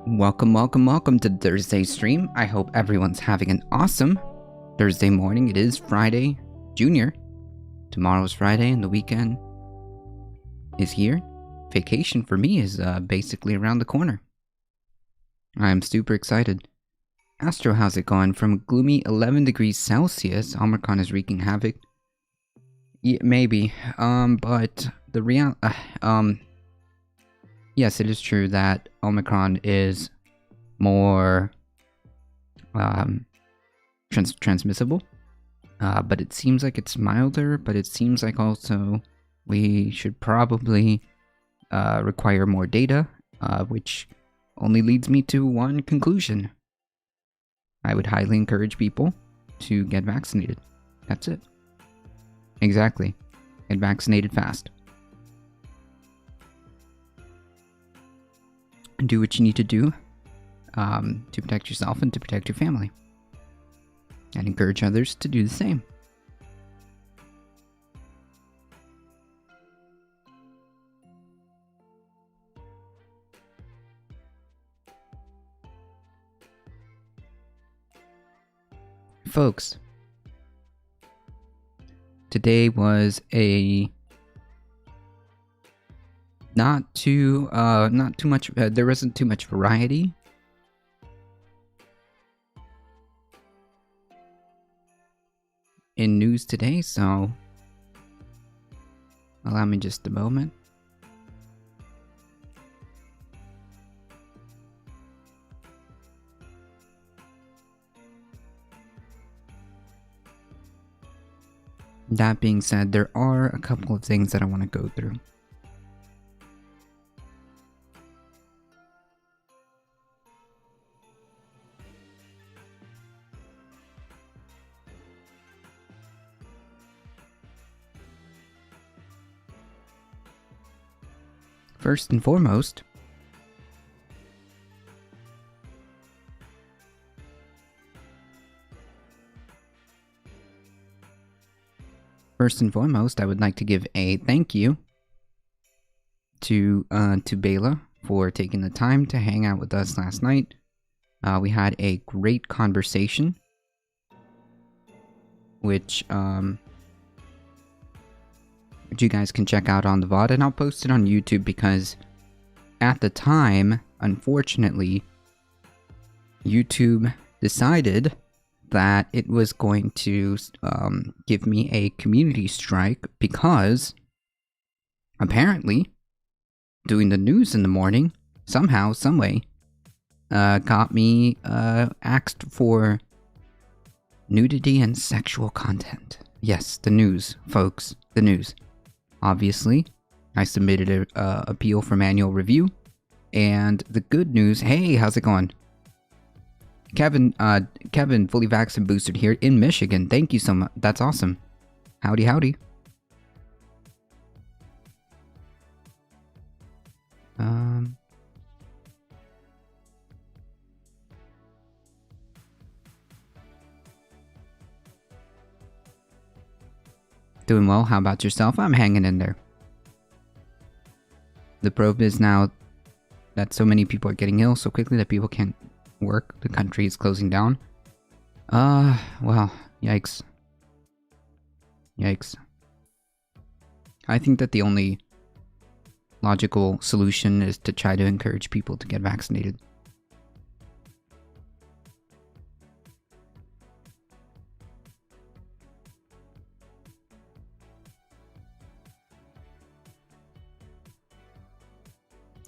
Welcome to Thursday's stream. I hope everyone's having an awesome Thursday morning. It is Friday, Junior. Tomorrow's Friday and the weekend is here. Vacation for me is basically around the corner. I'm super excited. Astro, how's it going? From gloomy 11 degrees Celsius, Omicron is wreaking havoc. Yeah, maybe. But the yes, it is true that Omicron is more transmissible, but it seems like it's milder, but it seems like also we should probably require more data, which only leads me to one conclusion. I would highly encourage people to get vaccinated. That's it. Exactly. Get vaccinated fast. Do what you need to do to protect yourself and to protect your family. And encourage others to do the same. Folks, today was a not too much, there wasn't too much variety. In news today, so allow me just a moment. That being said, there are a couple of things that I want to go through. First and foremost, I would like to give a thank you to Bela for taking the time to hang out with us last night. We had a great conversation, which you guys can check out on the VOD, and I'll post it on YouTube because at the time, unfortunately, YouTube decided that it was going to give me a community strike because apparently doing the news in the morning somehow, someway, got me axed for nudity and sexual content. Yes, the news, folks, the news. Obviously, I submitted an appeal for manual review, and the good news, hey, how's it going? Kevin, fully vaxxed and boosted here in Michigan. Thank you so much. That's awesome. Howdy, howdy. Doing well. How about yourself? I'm hanging in there. The probe is now that so many people are getting ill so quickly that people can't work. The country is closing down. Well, yikes. Yikes. I think that the only logical solution is to try to encourage people to get vaccinated.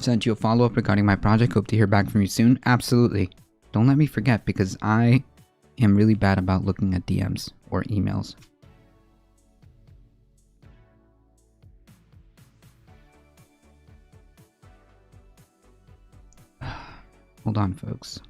Sent you a follow-up regarding my project. Hope to hear back from you soon. Absolutely. Don't let me forget, because I am really bad about looking at DMs or emails. Hold on, folks.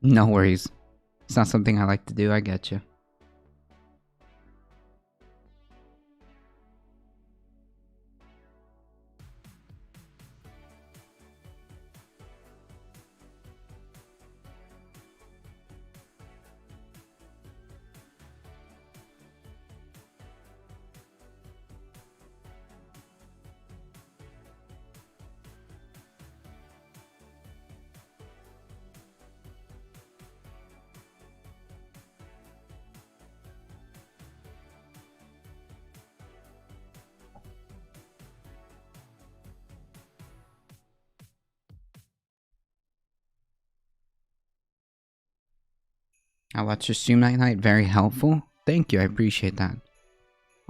No worries. It's not something I like to do, I get you. I watched your stream night. Very helpful. Thank you, I appreciate that.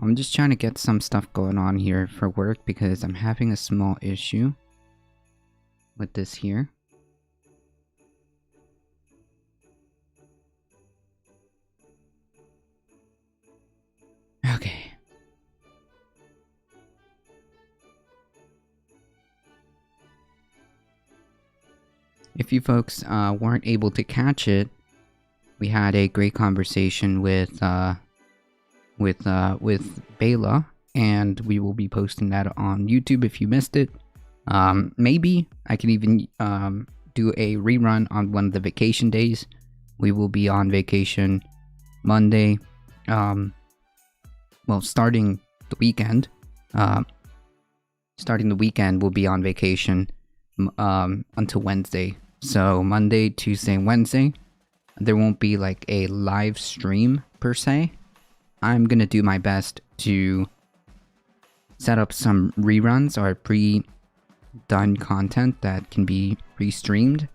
I'm just trying to get some stuff going on here for work because I'm having a small issue with this here. Okay. If you folks weren't able to catch it, we had a great conversation with Bela, and we will be posting that on YouTube if you missed it. Maybe I can even do a rerun on one of the vacation days. We will be on vacation Monday. Well, starting the weekend. Starting the weekend, we'll be on vacation until Wednesday. So Monday, Tuesday, and Wednesday, there won't be like a live stream per se. I'm gonna do my best to set up some reruns or pre-done content that can be re-streamed.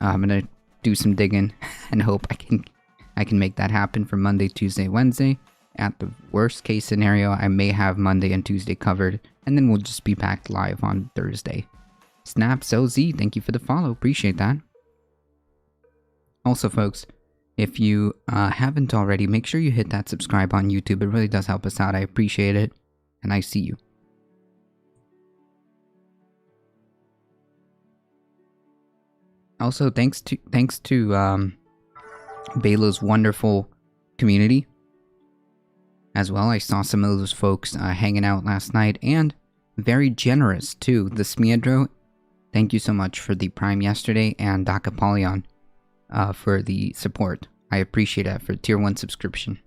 I'm gonna do some digging and hope I can make that happen for Monday, Tuesday, Wednesday. At the worst case scenario, I may have Monday and Tuesday covered, and then we'll just be back live on Thursday. SnapSoZ, thank you for the follow, appreciate that. Also, folks, if you haven't already, make sure you hit that subscribe on YouTube. It really does help us out. I appreciate it, and I see you. Also, thanks to Bela's wonderful community as well. I saw some of those folks hanging out last night, and very generous too. The Smiedro, thank you so much for the Prime yesterday, and Dakapolion for the support. I appreciate it for tier 1 subscription.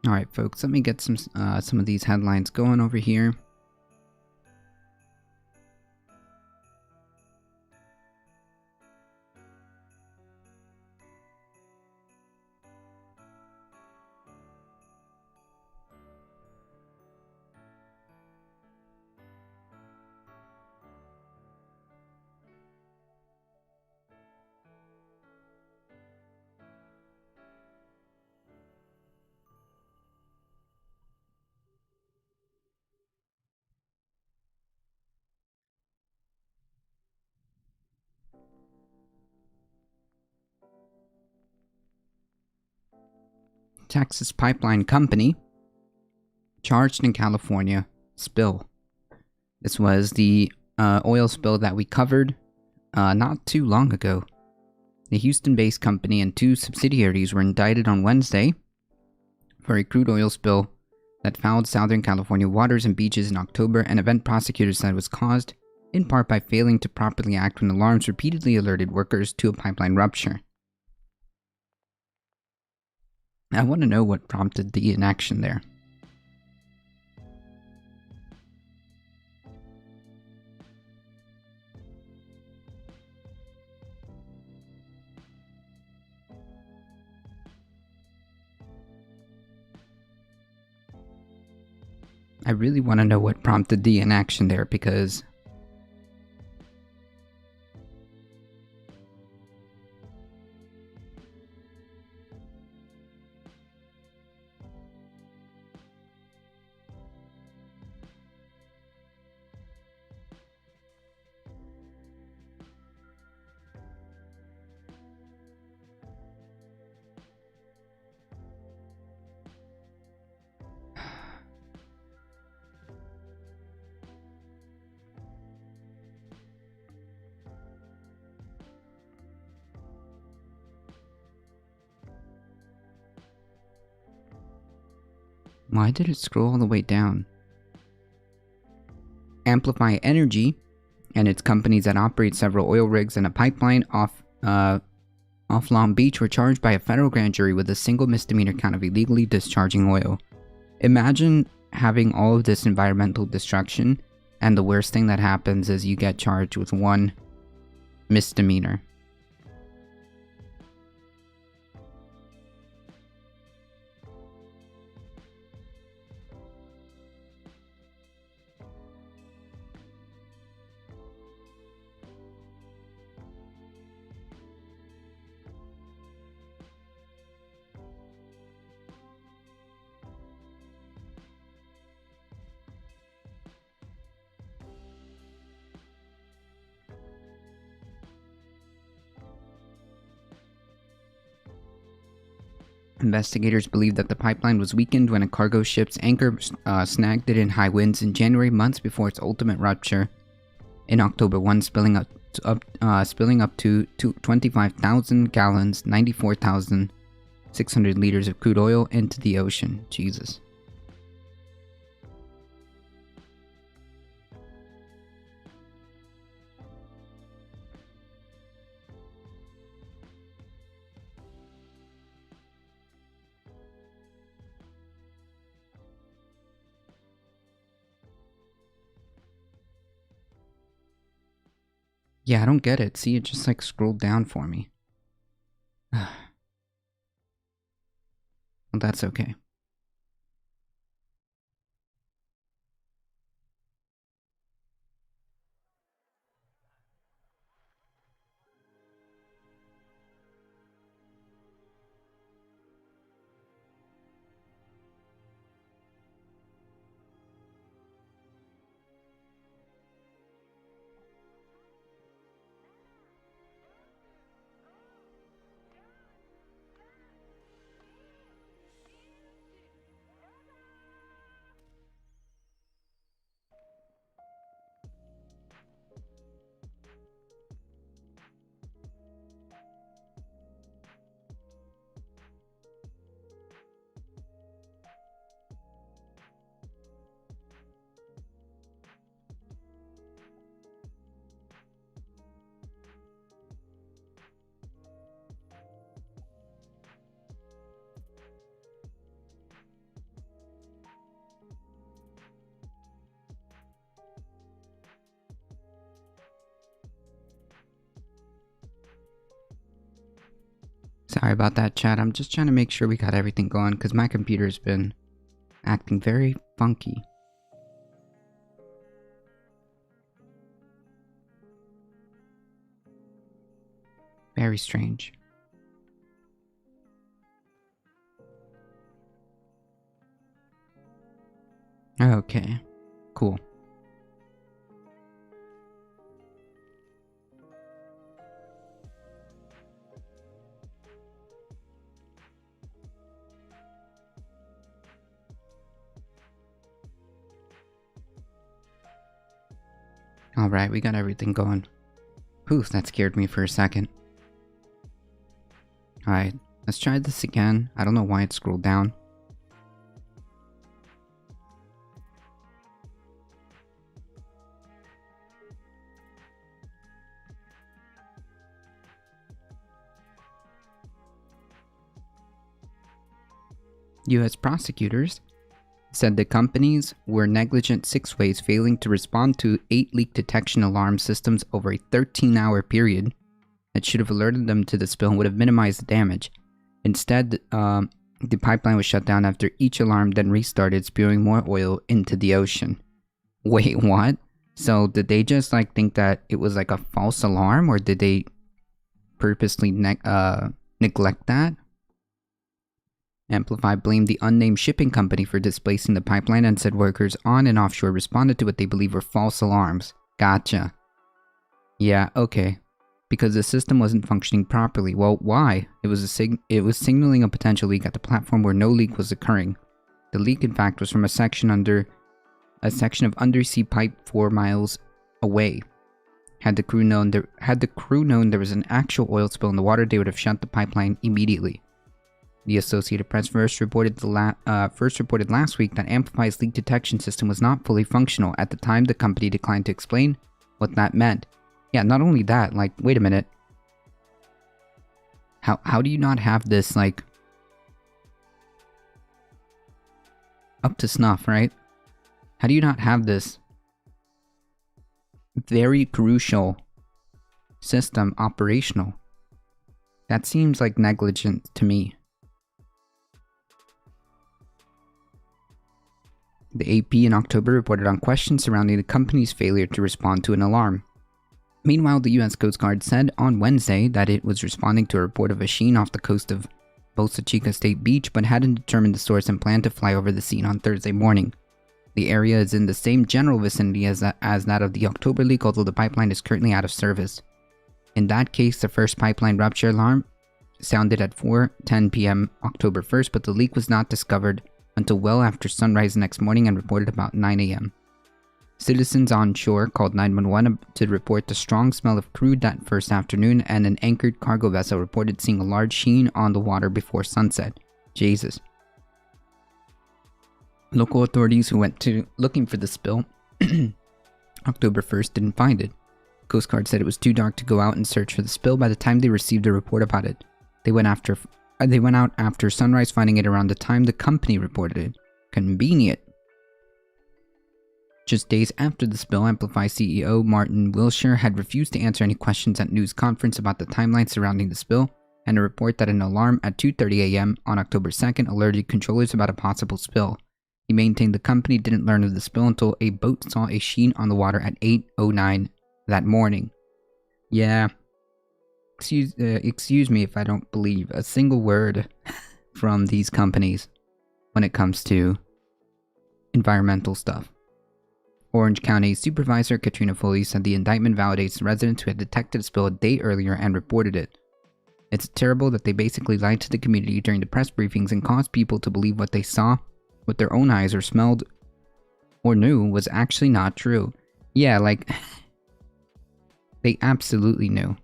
Alright folks, let me get some of these headlines going over here. Texas pipeline company charged in California spill. This was the oil spill that we covered not too long ago. The Houston-based company and 2 subsidiaries were indicted on Wednesday for a crude oil spill that fouled Southern California waters and beaches in October, an event prosecutors said was caused in part by failing to properly act when alarms repeatedly alerted workers to a pipeline rupture. I want to know what prompted the inaction there. I really want to know what prompted the inaction there because why did it scroll all the way down? Amplify Energy and its companies that operate several oil rigs and a pipeline off Long Beach were charged by a federal grand jury with a single misdemeanor count of illegally discharging oil. Imagine having all of this environmental destruction, and the worst thing that happens is you get charged with one misdemeanor. Investigators believe that the pipeline was weakened when a cargo ship's anchor snagged it in high winds in January, months before its ultimate rupture in October 1, spilling up to 25,000 gallons, 94,600 liters of crude oil into the ocean. Jesus. Yeah, I don't get it. See, it just like scrolled down for me. Well, that's okay. Sorry about that, chat. I'm just trying to make sure we got everything going because my computer's been acting very funky. Very strange. Okay, cool. Alright, we got everything going. Poof, that scared me for a second. Alright, let's try this again. I don't know why it scrolled down. U.S. prosecutors said the companies were negligent 6 ways, failing to respond to 8 leak detection alarm systems over a 13-hour period that should have alerted them to the spill and would have minimized the damage. Instead, the pipeline was shut down after each alarm, then restarted, spewing more oil into the ocean. Wait, what? So did they just think that it was a false alarm, or did they purposely neglect that? Amplify blamed the unnamed shipping company for displacing the pipeline and said workers on and offshore responded to what they believe were false alarms. Gotcha. Yeah, okay. Because the system wasn't functioning properly. Well, why? It was signaling a potential leak at the platform where no leak was occurring. The leak, in fact, was from a section of undersea pipe 4 miles away. Had the crew known there was an actual oil spill in the water, they would have shut the pipeline immediately. The Associated Press first reported last week that Amplify's leak detection system was not fully functional. At the time, the company declined to explain what that meant. Yeah, not only that, wait a minute. How do you not have this, up to snuff, right? How do you not have this very crucial system operational? That seems negligent to me. The AP in October reported on questions surrounding the company's failure to respond to an alarm. Meanwhile, the U.S. Coast Guard said on Wednesday that it was responding to a report of a sheen off the coast of Boca Chica State Beach, but hadn't determined the source and planned to fly over the scene on Thursday morning. The area is in the same general vicinity as that of the October leak, although the pipeline is currently out of service. In that case, the first pipeline rupture alarm sounded at 4:10 p.m. October 1st, but the leak was not discovered until well after sunrise the next morning and reported about 9 a.m. Citizens on shore called 911 to report the strong smell of crude that first afternoon, and an anchored cargo vessel reported seeing a large sheen on the water before sunset. Jesus. Local authorities who went to looking for the spill October 1st didn't find it. Coast Guard said it was too dark to go out and search for the spill by the time they received a report about it. They went out after sunrise, finding it around the time the company reported it. Convenient. Just days after the spill, Amplify CEO Martin Wilshire had refused to answer any questions at news conference about the timeline surrounding the spill, and a report that an alarm at 2:30 a.m. on October 2nd alerted controllers about a possible spill. He maintained the company didn't learn of the spill until a boat saw a sheen on the water at 8:09 that morning. Yeah. Excuse me if I don't believe a single word from these companies when it comes to environmental stuff. Orange County Supervisor Katrina Foley said the indictment validates the residents who had detected a spill a day earlier and reported it. It's terrible that they basically lied to the community during the press briefings and caused people to believe what they saw with their own eyes or smelled or knew was actually not true. Yeah, they absolutely knew.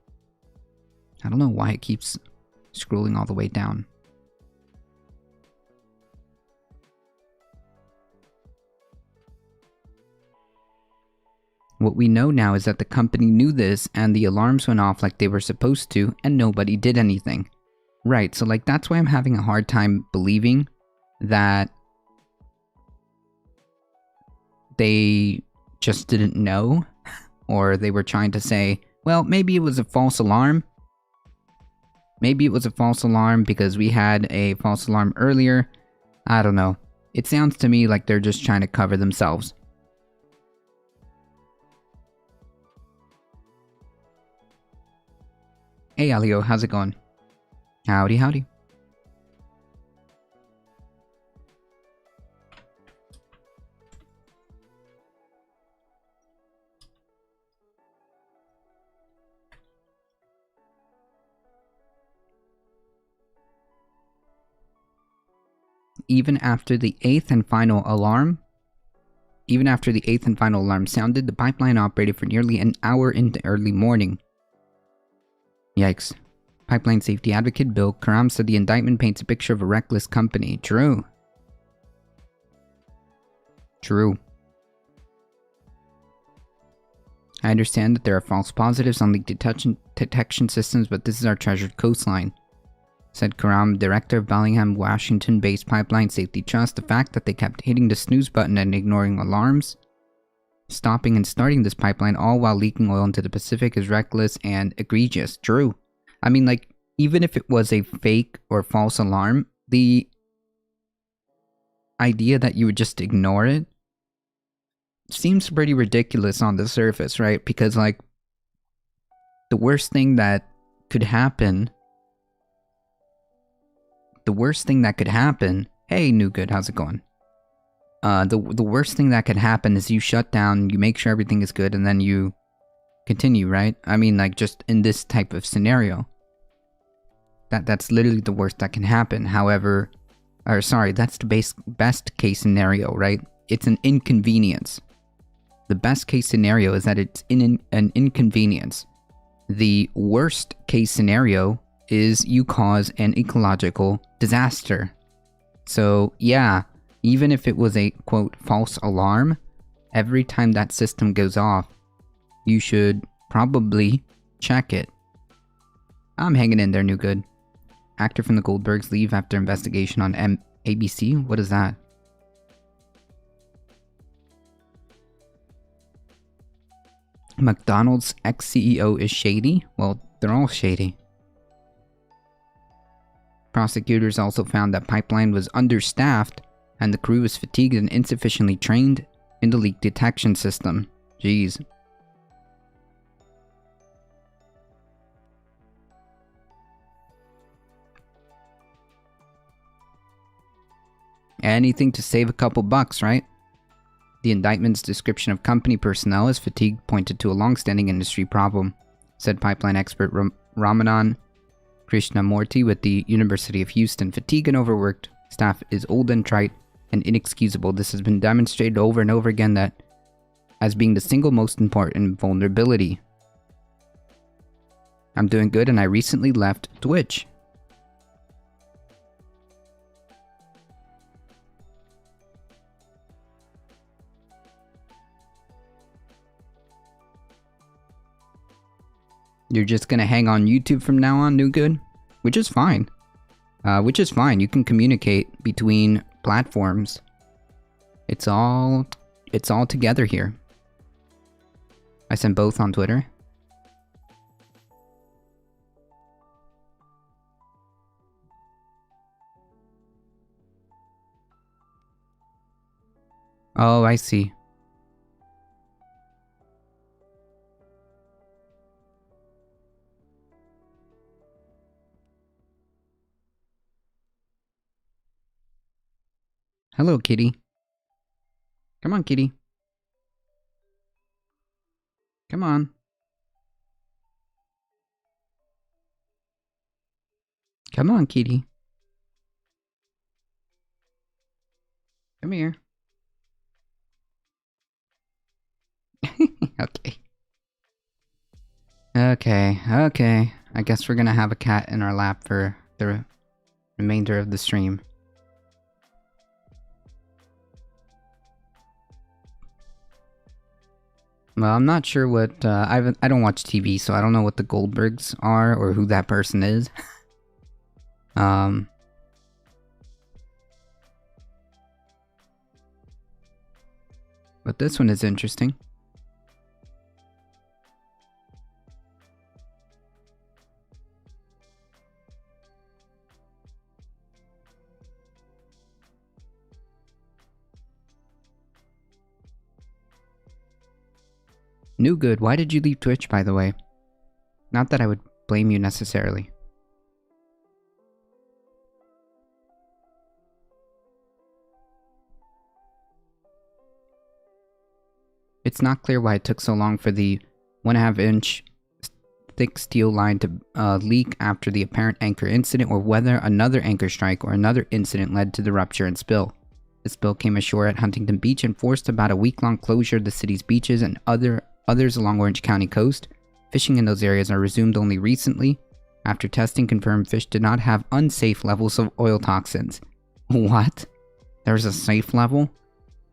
I don't know why it keeps scrolling all the way down. What we know now is that the company knew this and the alarms went off like they were supposed to and nobody did anything. Right, so that's why I'm having a hard time believing that they just didn't know, or they were trying to say, well, maybe it was a false alarm. Maybe it was a false alarm because we had a false alarm earlier. I don't know. It sounds to me like they're just trying to cover themselves. Hey, Alio, how's it going? Howdy, howdy. Even after the eighth and final alarm sounded, the pipeline operated for nearly an hour into early morning. Yikes. Pipeline safety advocate Bill Karam said the indictment paints a picture of a reckless company. True. I understand that there are false positives on leak detection systems, but this is our treasured coastline. said Karam, director of Bellingham, Washington-based Pipeline Safety Trust. The fact that they kept hitting the snooze button and ignoring alarms, stopping and starting this pipeline, all while leaking oil into the Pacific, is reckless and egregious. True. I mean, like, even if it was a fake or false alarm, the idea that you would just ignore it seems pretty ridiculous on the surface, right? Because, like, the worst thing that could happen... Hey, New Good, how's it going? The worst thing that could happen is you shut down, you make sure everything is good, and then you continue, right? I mean, like, just in this type of scenario. That's literally the worst that can happen. However, that's the best case scenario, right? It's an inconvenience. The best case scenario is that it's an inconvenience. The worst case scenario is you cause an ecological disaster. So, yeah, even if it was a, quote, false alarm, every time that system goes off, you should probably check it. I'm hanging in there, New Good. Actor from the Goldbergs leave after investigation on ABC? What is that? McDonald's ex-CEO is shady? Well, they're all shady. Prosecutors also found that pipeline was understaffed and the crew was fatigued and insufficiently trained in the leak detection system. Jeez. Anything to save a couple bucks, right? The indictment's description of company personnel as fatigued pointed to a long-standing industry problem, said pipeline expert Ramanan Krishnamurthy with the University of Houston. Fatigue and overworked staff is old and trite and inexcusable. This has been demonstrated over and over again that as being the single most important vulnerability. I'm doing good and I recently left Twitch. You're just gonna hang on YouTube from now on, New Good? Which is fine. You can communicate between platforms. It's all together here. I sent both on Twitter. Oh, I see. Hello, kitty. Come on, kitty. Come on. Come on, kitty. Come here. Okay. I guess we're gonna have a cat in our lap for the remainder of the stream. Well, I'm not sure what, I don't watch TV, so I don't know what the Goldbergs are or who that person is. But this one is interesting. New Good, why did you leave Twitch, by the way? Not that I would blame you necessarily. It's not clear why it took so long for the 1.5 inch thick steel line to leak after the apparent anchor incident, or whether another anchor strike or another incident led to the rupture and spill. The spill came ashore at Huntington Beach and forced about a week-long closure of the city's beaches and others along Orange County coast. Fishing in those areas are resumed only recently, after testing confirmed fish did not have unsafe levels of oil toxins. What? There's a safe level?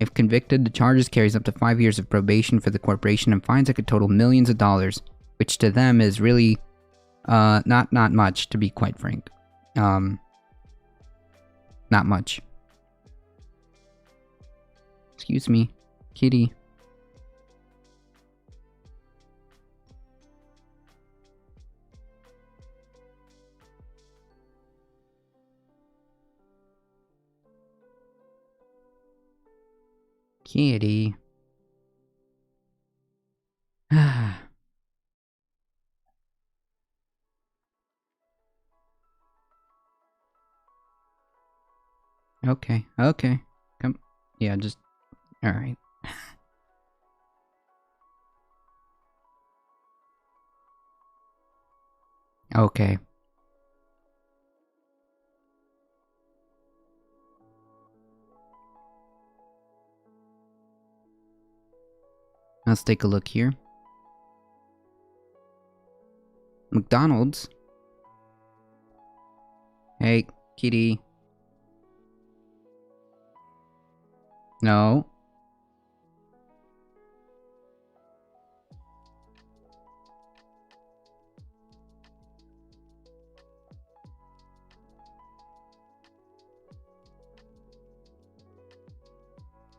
If convicted, the charges carries up to 5 years of probation for the corporation and fines that could total millions of dollars, which to them is really, not much, to be quite frank. Not much. Excuse me, kitty. Kitty. Okay, okay. Come. Yeah, just. Alright. Okay. Let's take a look here. McDonald's. Hey, kitty. No.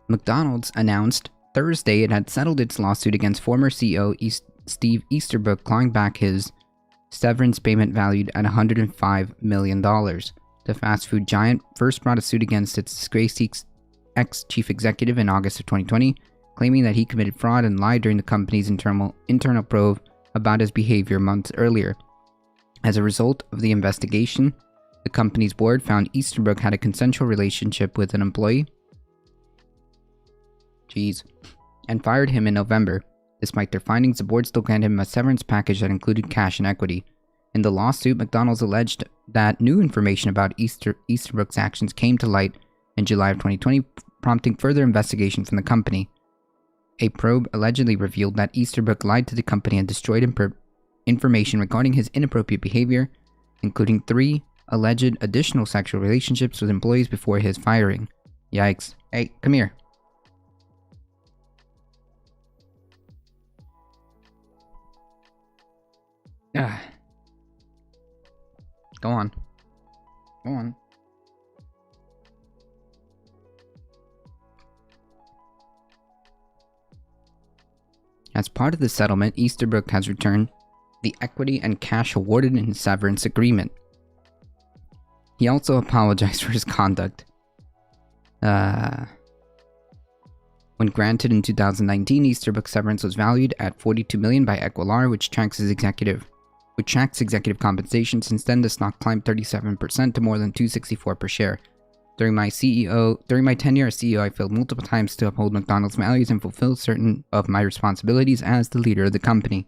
McDonald's announced Thursday it had settled its lawsuit against former CEO Steve Easterbrook, clawing back his severance payment valued at $105 million. The fast food giant first brought a suit against its disgraced ex-chief executive in August of 2020, claiming that he committed fraud and lied during the company's internal probe about his behavior months earlier. As a result of the investigation, the company's board found Easterbrook had a consensual relationship with an employee and fired him in November. Despite their findings, the board still granted him a severance package that included cash and equity. In the lawsuit, McDonald's alleged that new information about Easterbrook's actions came to light in July of 2020, prompting further investigation from the company. A probe allegedly revealed that Easterbrook lied to the company and destroyed information regarding his inappropriate behavior, including 3 alleged additional sexual relationships with employees before his firing. Yikes. Hey, come here. Go on. Go on. As part of the settlement, Easterbrook has returned the equity and cash awarded in his severance agreement. He also apologized for his conduct. When granted in 2019, Easterbrook's severance was valued at $42 million by Equilar, which tracks executive compensation. Since then, the stock climbed 37% to more than $264 per share. During my tenure as CEO, I failed multiple times to uphold McDonald's values and fulfill certain of my responsibilities as the leader of the company.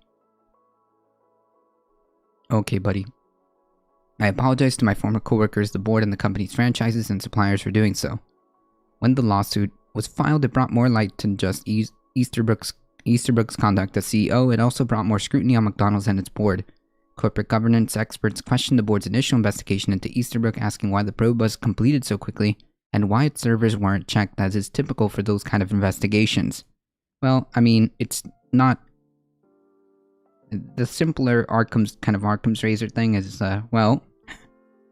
Okay, buddy. I apologize to my former coworkers, the board, and the company's franchises and suppliers for doing so. When the lawsuit was filed, it brought more light to just Easterbrook's conduct as CEO. It also brought more scrutiny on McDonald's and its board. Corporate governance experts questioned the board's initial investigation into Easterbrook, asking why the probe was completed so quickly and why its servers weren't checked, as is typical for those kind of investigations. Well, I mean, it's not... The simpler Occam's razor thing is, well,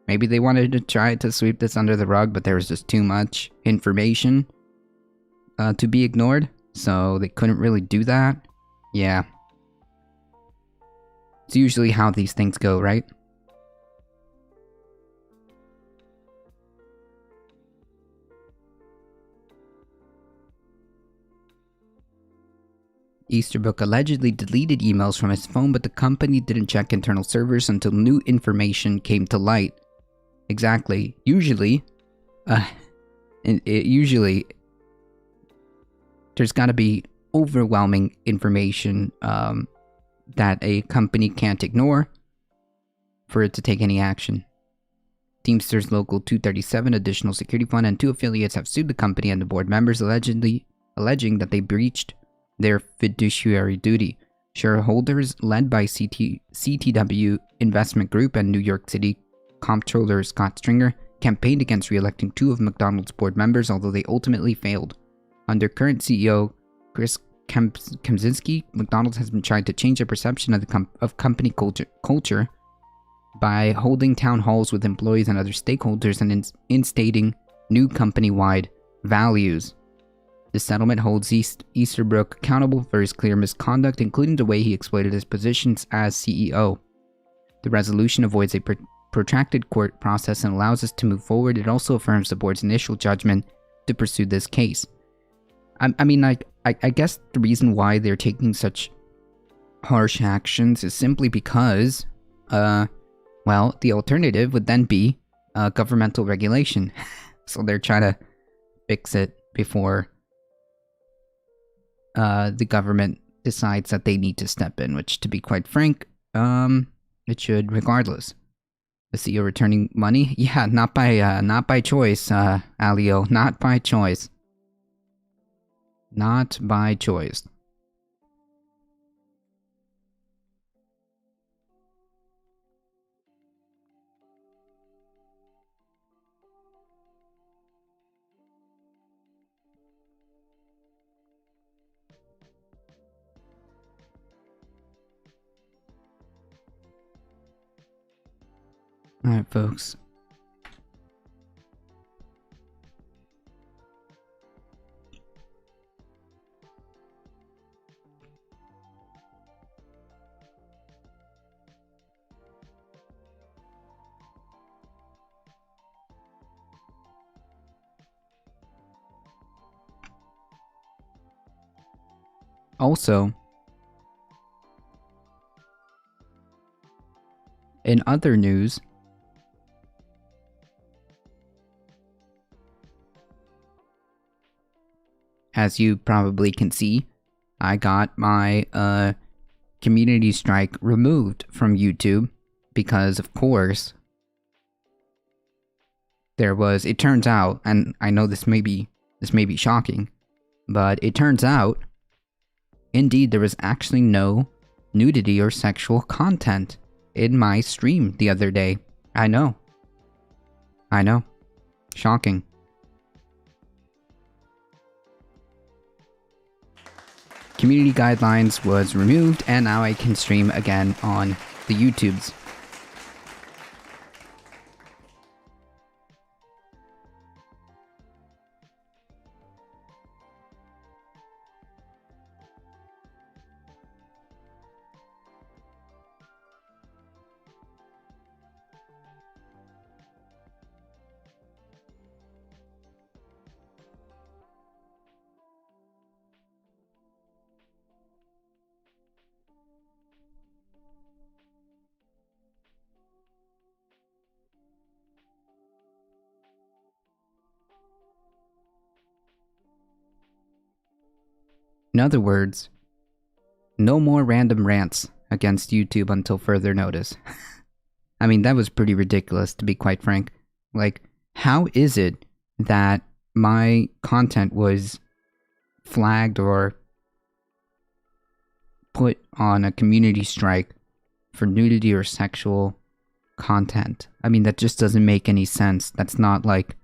maybe they wanted to try to sweep this under the rug, but there was just too much information to be ignored, so they couldn't really do that. Yeah. It's usually how these things go, right? Easterbrook allegedly deleted emails from his phone, but the company didn't check internal servers until new information came to light. Exactly. Usually, there's gotta be overwhelming information, that a company can't ignore for it to take any action. Teamsters Local 237 Additional Security Fund and 2 affiliates have sued the company and the board members, alleging that they breached their fiduciary duty. Shareholders led by CTW Investment Group and New York City Comptroller Scott Stringer campaigned against re-electing 2 of McDonald's board members, although they ultimately failed. Under current CEO Chris Kempczynski, McDonald's has been trying to change their perception of company culture by holding town halls with employees and other stakeholders and instating new company-wide values. The settlement holds Easterbrook accountable for his clear misconduct, including the way he exploited his positions as CEO. The resolution avoids a protracted court process and allows us to move forward. It also affirms the board's initial judgment to pursue this case. I mean, I guess the reason why they're taking such harsh actions is simply because, well, the alternative would then be governmental regulation. So they're trying to fix it before the government decides that they need to step in, which, to be quite frank, it should regardless. The CEO returning money? Yeah, not by choice, Alio. Not by choice. Not by choice. Alright, folks. Also, in other news, as you probably can see, I got my community strike removed from YouTube because, of course, there was, it turns out, and I know this may be shocking, but it turns out, indeed, there was actually no nudity or sexual content in my stream the other day. I know. Shocking. Community guidelines was removed, and now I can stream again on the YouTubes. In other words, no more random rants against YouTube until further notice. I mean, that was pretty ridiculous, to be quite frank. Like, how is it that my content was flagged or put on a community strike for nudity or sexual content? I mean, that just doesn't make any sense. That's not like...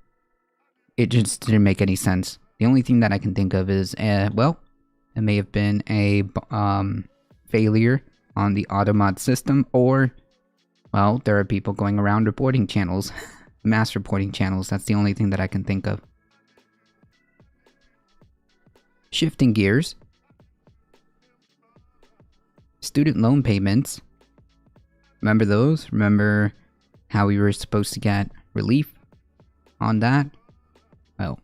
It just didn't make any sense. The only thing that I can think of is, well, it may have been a failure on the automod system, or, well, there are people going around reporting channels, mass reporting channels. That's the only thing that I can think of. Shifting gears. Student loan payments. Remember those? Remember how we were supposed to get relief on that? Well,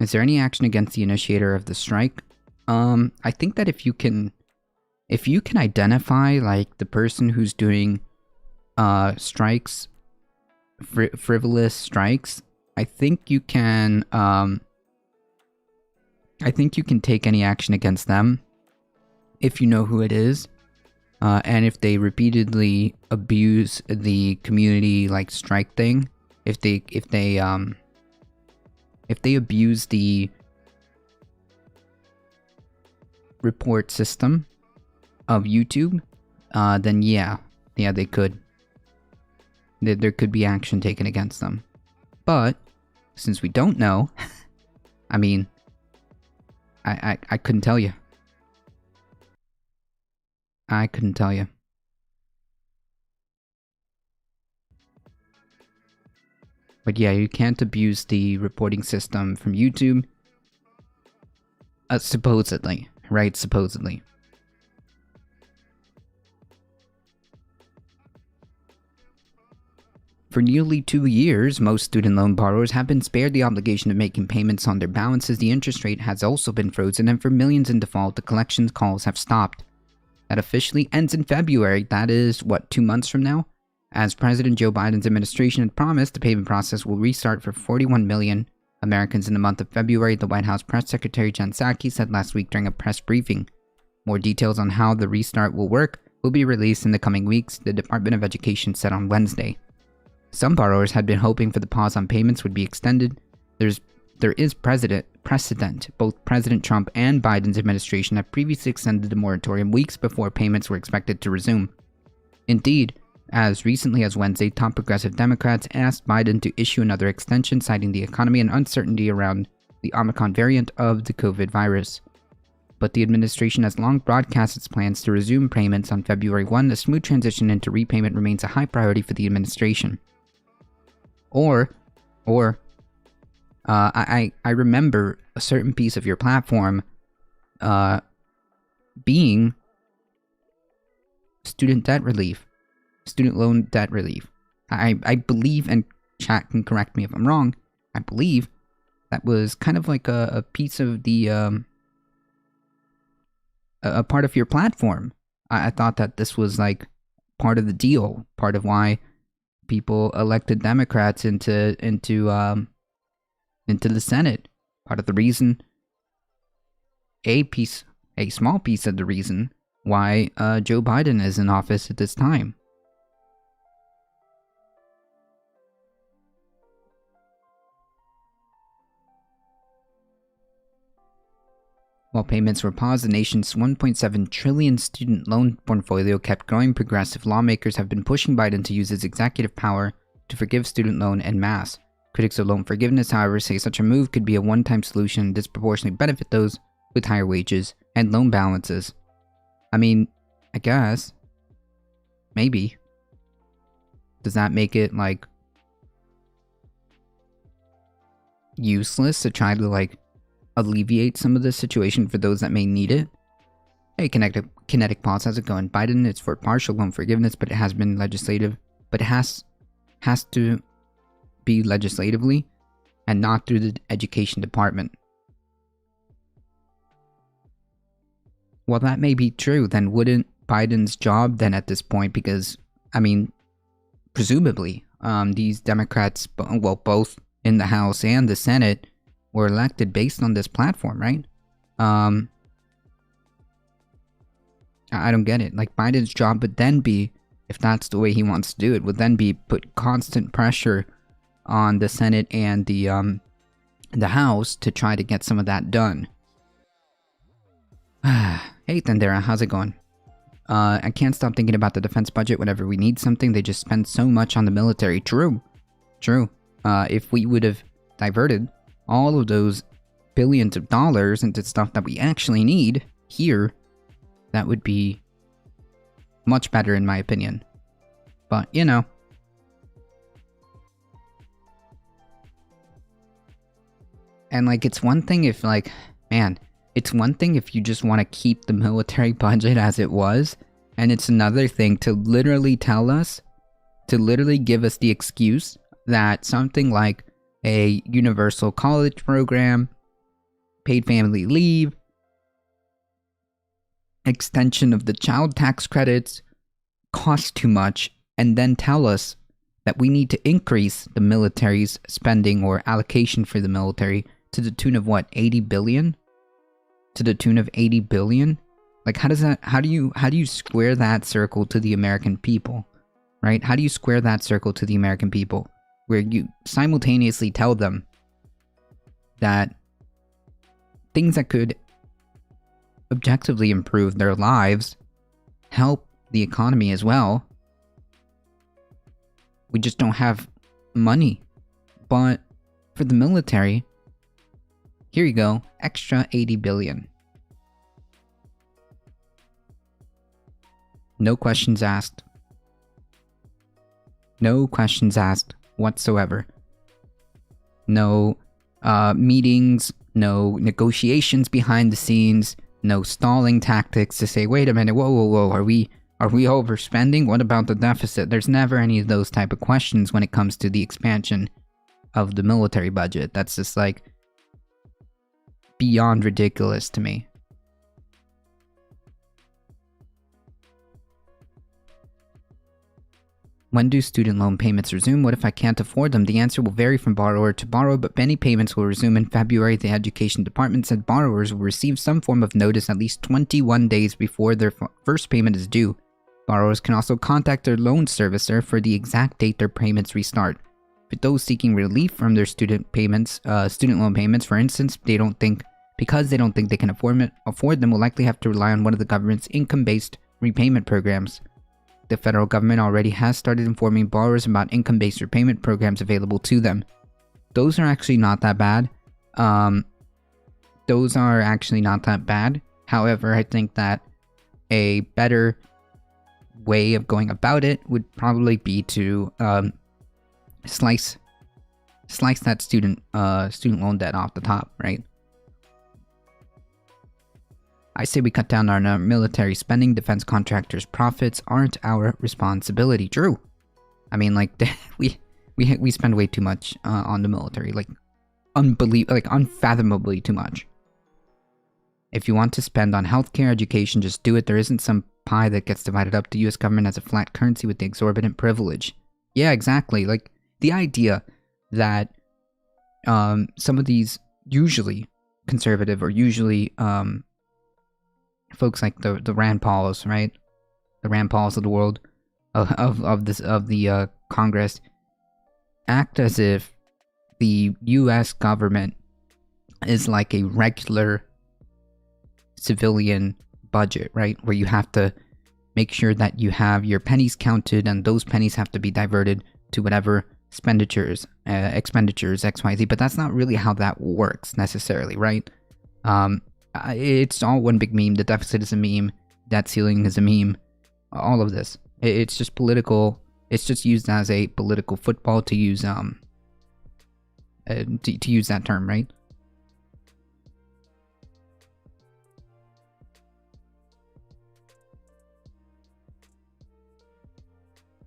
is there any action against the initiator of the strike? I think that if you can identify, like, the person who's doing strikes, frivolous strikes, I think you can take any action against them if you know who it is, and if they repeatedly abuse the community, like, strike thing, if they abuse the report system of YouTube, then yeah, they could. There could be action taken against them. But, since we don't know, I mean, I couldn't tell you. I couldn't tell you. But yeah, you can't abuse the reporting system from YouTube. Supposedly, right? Supposedly. For nearly 2 years, most student loan borrowers have been spared the obligation of making payments on their balances. The interest rate has also been frozen, and for millions in default, the collections calls have stopped. That officially ends in February. That is, what, 2 months from now? As President Joe Biden's administration had promised, the payment process will restart for 41 million Americans in the month of February, the White House Press Secretary Jen Psaki said last week during a press briefing. More details on how the restart will work will be released in the coming weeks, the Department of Education said on Wednesday. Some borrowers had been hoping for the pause on payments would be extended. There is precedent. Both President Trump and Biden's administration have previously extended the moratorium weeks before payments were expected to resume. Indeed, as recently as Wednesday, top progressive Democrats asked Biden to issue another extension, citing the economy and uncertainty around the Omicron variant of the COVID virus. But the administration has long broadcast its plans to resume payments on February 1. A smooth transition into repayment remains a high priority for the administration. I remember a certain piece of your platform being student loan debt relief. I believe, and chat can correct me if I'm wrong, I believe that was kind of like a piece of the, a part of your platform. I thought that this was like part of the deal, part of why people elected Democrats into the Senate. Part of the reason, a small piece of the reason why Joe Biden is in office at this time. While payments were paused, the nation's $1.7 trillion student loan portfolio kept growing. Progressive lawmakers have been pushing Biden to use his executive power to forgive student loan en masse. Critics of loan forgiveness, however, say such a move could be a one-time solution and disproportionately benefit those with higher wages and loan balances. I mean, I guess. Maybe. Does that make it, like, useless to try to, like, alleviate some of the situation for those that may need it? Hey, Kinetic Pause, how's it going? Biden, it's for partial loan forgiveness, but it has been legislative. But it has to be legislatively and not through the education department. Well, that may be true. Then wouldn't Biden's job then at this point, because, I mean, presumably, these Democrats, well, both in the House and the Senate, were elected based on this platform, right? I don't get it. Like, Biden's job would then be, if that's the way he wants to do it, would then be put constant pressure on the Senate and the House to try to get some of that done. Hey, Thandera, how's it going? I can't stop thinking about the defense budget. Whenever we need something, they just spend so much on the military. True. If we would have diverted all of those billions of dollars into stuff that we actually need here, that would be much better in my opinion. But, you know. And, like, it's one thing if, like, man, it's one thing if you just want to keep the military budget as it was, and it's another thing to literally tell us, to literally give us the excuse that something like a universal college program, paid family leave, extension of the child tax credits cost too much, and then tell us that we need to increase the military's spending or allocation for the military to the tune of what, 80 billion? To the tune of 80 billion? Like, how do you square that circle to the American people, right? How do you square that circle to the American people, where you simultaneously tell them that things that could objectively improve their lives, help the economy as well, we just don't have money. But for the military, Here you go, extra 80 billion. No questions asked. No questions asked whatsoever. No meetings, no negotiations behind the scenes, no stalling tactics to say, wait a minute, whoa, are we overspending? What about the deficit? There's never any of those type of questions when it comes to the expansion of the military budget. That's just like beyond ridiculous to me. When do student loan payments resume? What if I can't afford them? The answer will vary from borrower to borrower, but many payments will resume in February. The Education Department said borrowers will receive some form of notice at least 21 days before their first payment is due. Borrowers can also contact their loan servicer for the exact date their payments restart. For those seeking relief from their student loan payments, for instance, because they don't think they can afford them, will likely have to rely on one of the government's income-based repayment programs. The federal government already has started informing borrowers about income-based repayment programs available to them. Those are actually not that bad. However, I think that a better way of going about it would probably be to slice that student loan debt off the top, right? I say we cut down on our military spending. Defense contractors' profits aren't our responsibility. True. I mean, like, we spend way too much on the military, like unfathomably too much. If you want to spend on healthcare, education, just do it. There isn't some pie that gets divided up. The U.S. government has a flat currency with the exorbitant privilege. Yeah, exactly. Like, the idea that some of these usually conservative or usually folks like the Rand Pauls, right? The Rand Pauls of the world, of the Congress, act as if the U.S. government is like a regular civilian budget, right? Where you have to make sure that you have your pennies counted, and those pennies have to be diverted to whatever expenditures, XYZ. But that's not really how that works necessarily, right? It's all one big meme. The deficit is a meme. Debt ceiling is a meme. All of this. It's just political. It's just used as a political football to use to use that term, right?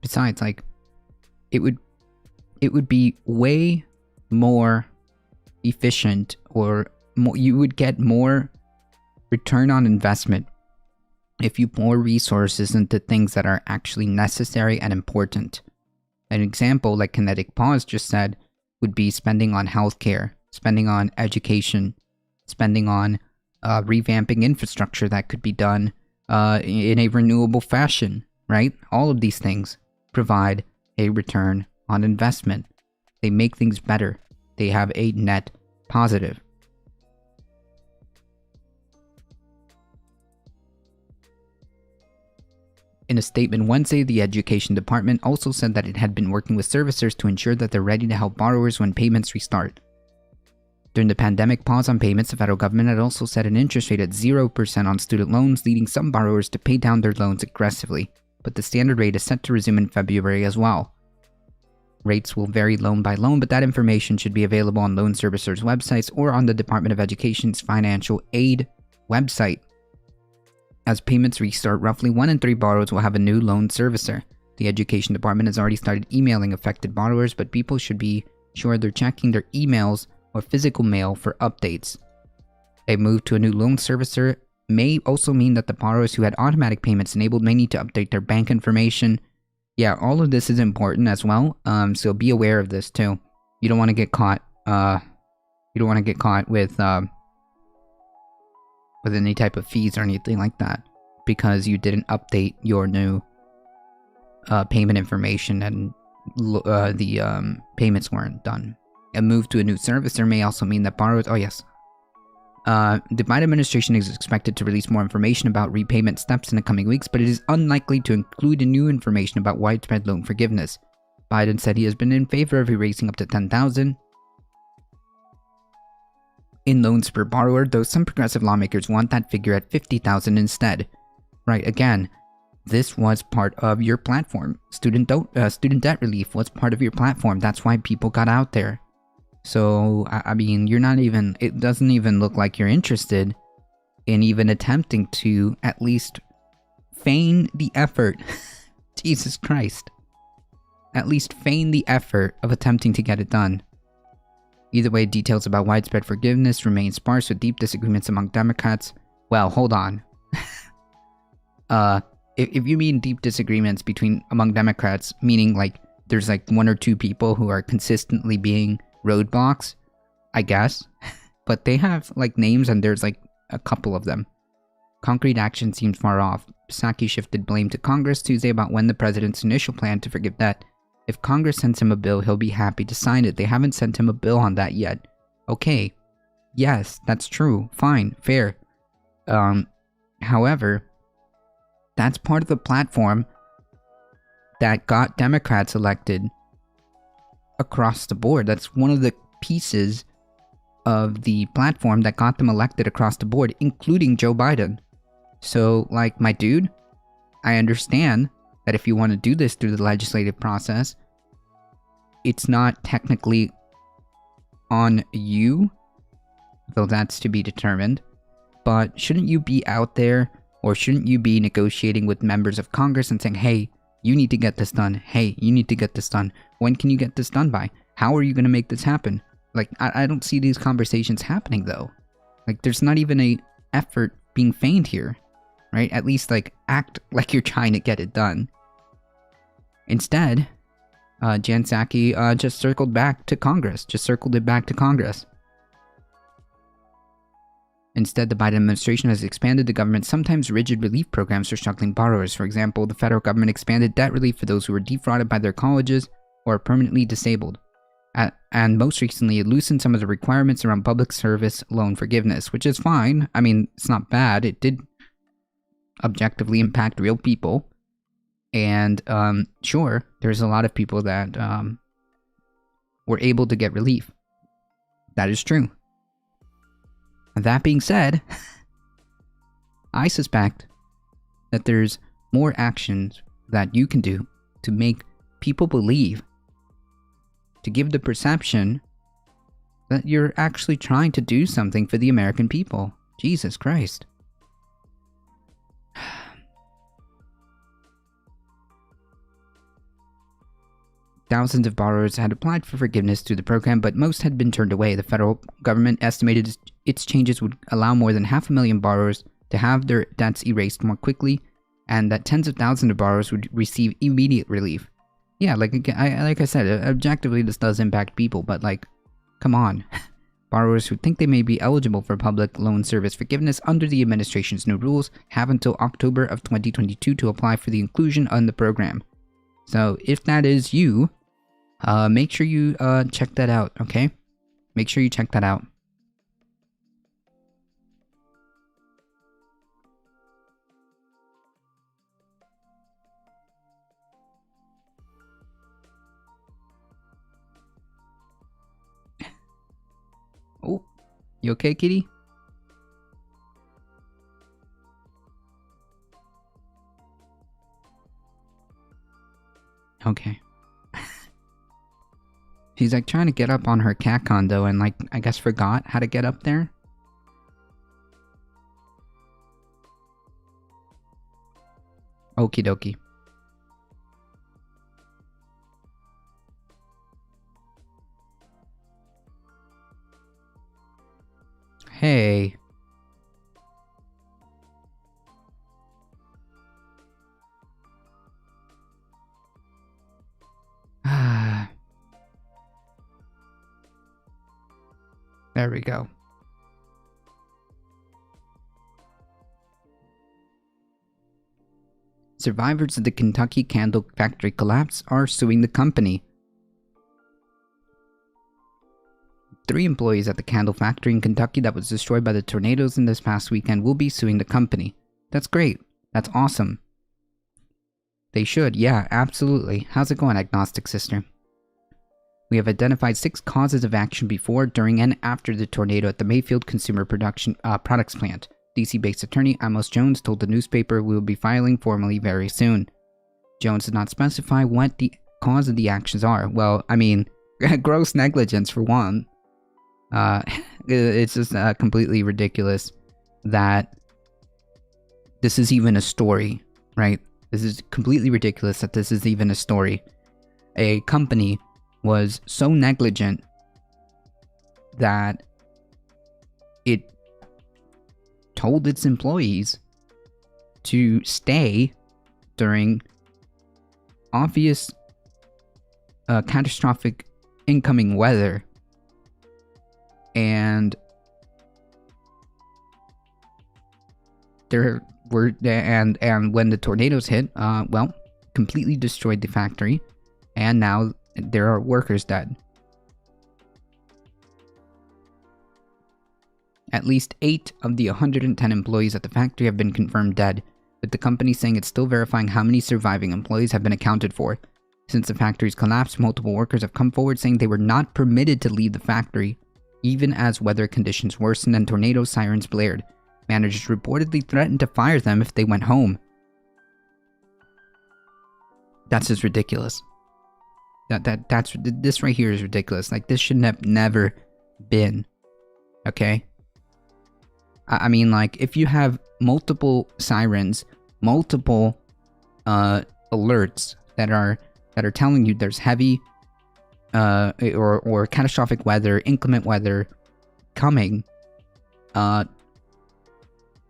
Besides, like, it would be way more efficient, or you would get more return on investment if you pour resources into things that are actually necessary and important. An example, like Kinetic Pause just said, would be spending on healthcare, spending on education, spending on revamping infrastructure that could be done in a renewable fashion, right? All of these things provide a return on investment. They make things better. They have a net positive. In a statement Wednesday, the Education Department also said that it had been working with servicers to ensure that they're ready to help borrowers when payments restart. During the pandemic pause on payments, the federal government had also set an interest rate at 0% on student loans, leading some borrowers to pay down their loans aggressively. But the standard rate is set to resume in February as well. Rates will vary loan by loan, but that information should be available on loan servicers' websites or on the Department of Education's financial aid website. As payments restart, roughly 1 in 3 borrowers will have a new loan servicer. The Education Department has already started emailing affected borrowers, but people should be sure they're checking their emails or physical mail for updates. A move to a new loan servicer may also mean that the borrowers who had automatic payments enabled may need to update their bank information. Yeah, all of this is important as well, so be aware of this too. You don't want to get caught, with any type of fees or anything like that, because you didn't update your new payment information and the payments weren't done. A move to a new servicer may also mean that borrowers... Oh, yes. The Biden administration is expected to release more information about repayment steps in the coming weeks, but it is unlikely to include new information about widespread loan forgiveness. Biden said he has been in favor of erasing up to $10,000 in loans per borrower, though some progressive lawmakers want that figure at $50,000 instead. Right, again, this was part of your platform. Student debt relief was part of your platform. That's why people got out there. So, I mean, it doesn't even look like you're interested in even attempting to at least feign the effort. Jesus Christ. At least feign the effort of attempting to get it done. Either way, details about widespread forgiveness remain sparse with deep disagreements among Democrats. Well, hold on. If you mean deep disagreements among Democrats, meaning like there's like one or two people who are consistently being roadblocks, I guess. But they have like names and there's like a couple of them. Concrete action seems far off. Psaki shifted blame to Congress Tuesday about when the president's initial plan to forgive debt. If Congress sends him a bill, he'll be happy to sign it. They haven't sent him a bill on that yet. Okay. Yes, that's true. Fine. Fair. However, that's part of the platform that got Democrats elected across the board. That's one of the pieces of the platform that got them elected across the board, including Joe Biden. So, like, my dude, I understand that if you want to do this through the legislative process, it's not technically on you, though that's to be determined. But shouldn't you be out there, or shouldn't you be negotiating with members of Congress and saying, hey, you need to get this done. Hey, you need to get this done. When can you get this done by? How are you going to make this happen? Like, I don't see these conversations happening, though. Like, there's not even a effort being feigned here, right? At least, like, act like you're trying to get it done. Instead, Jen Psaki just circled it back to Congress. Instead, the Biden administration has expanded the government's sometimes rigid relief programs for struggling borrowers. For example, the federal government expanded debt relief for those who were defrauded by their colleges or are permanently disabled. And most recently, it loosened some of the requirements around public service loan forgiveness, which is fine. I mean, it's not bad. It did objectively impact real people. And sure, there's a lot of people that were able to get relief. That is true. That being said, I suspect that there's more actions that you can do to make people believe, to give the perception that you're actually trying to do something for the American people. Jesus Christ. Thousands of borrowers had applied for forgiveness through the program, but most had been turned away. The federal government estimated its changes would allow more than 500,000 borrowers to have their debts erased more quickly, and that tens of thousands of borrowers would receive immediate relief. Yeah, like I said, objectively this does impact people, but like, come on. Borrowers who think they may be eligible for public loan service forgiveness under the administration's new rules have until October of 2022 to apply for the inclusion on the program. So if that is you, make sure you check that out, okay? Make sure you check that out. Oh, you okay, kitty? Okay. She's like trying to get up on her cat condo and like, I guess forgot how to get up there. Okie dokie. Hey. There we go. Survivors of the Kentucky candle factory collapse are suing the company. 3 employees at the candle factory in Kentucky that was destroyed by the tornadoes in this past weekend will be suing the company. That's great. That's awesome. They should, yeah, absolutely. How's it going, Agnostic Sister? We have identified 6 causes of action before, during, and after the tornado at the Mayfield Consumer Products Plant. DC-based attorney Amos Jones told the newspaper we will be filing formally very soon. Jones did not specify what the cause of the actions are. Well, I mean, gross negligence for one. It's just completely ridiculous that this is even a story, right? This is completely ridiculous that this is even a story. A company was so negligent that it told its employees to stay during obvious catastrophic incoming weather, and and when the tornadoes hit, well, completely destroyed the factory, and now there are workers dead. At least 8 of the 110 employees at the factory have been confirmed dead, with the company saying it's still verifying how many surviving employees have been accounted for. Since the factory's collapse, multiple workers have come forward saying they were not permitted to leave the factory, even as weather conditions worsened and tornado sirens blared. Managers reportedly threatened to fire them if they went home. That's just ridiculous. This right here is ridiculous. Like, this should have never been. Okay? I mean, like, if you have multiple sirens, multiple alerts that are telling you there's heavy or catastrophic weather, inclement weather coming,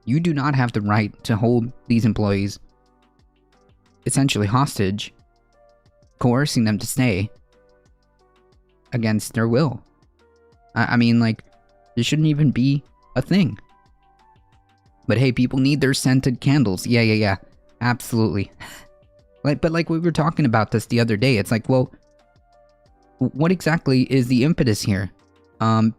you do not have the right to hold these employees essentially hostage, coercing them to stay against their will. I mean, like, this shouldn't even be a thing. But hey, people need their scented candles. Yeah. Absolutely. But we were talking about this the other day. It's like, well, what exactly is the impetus here? What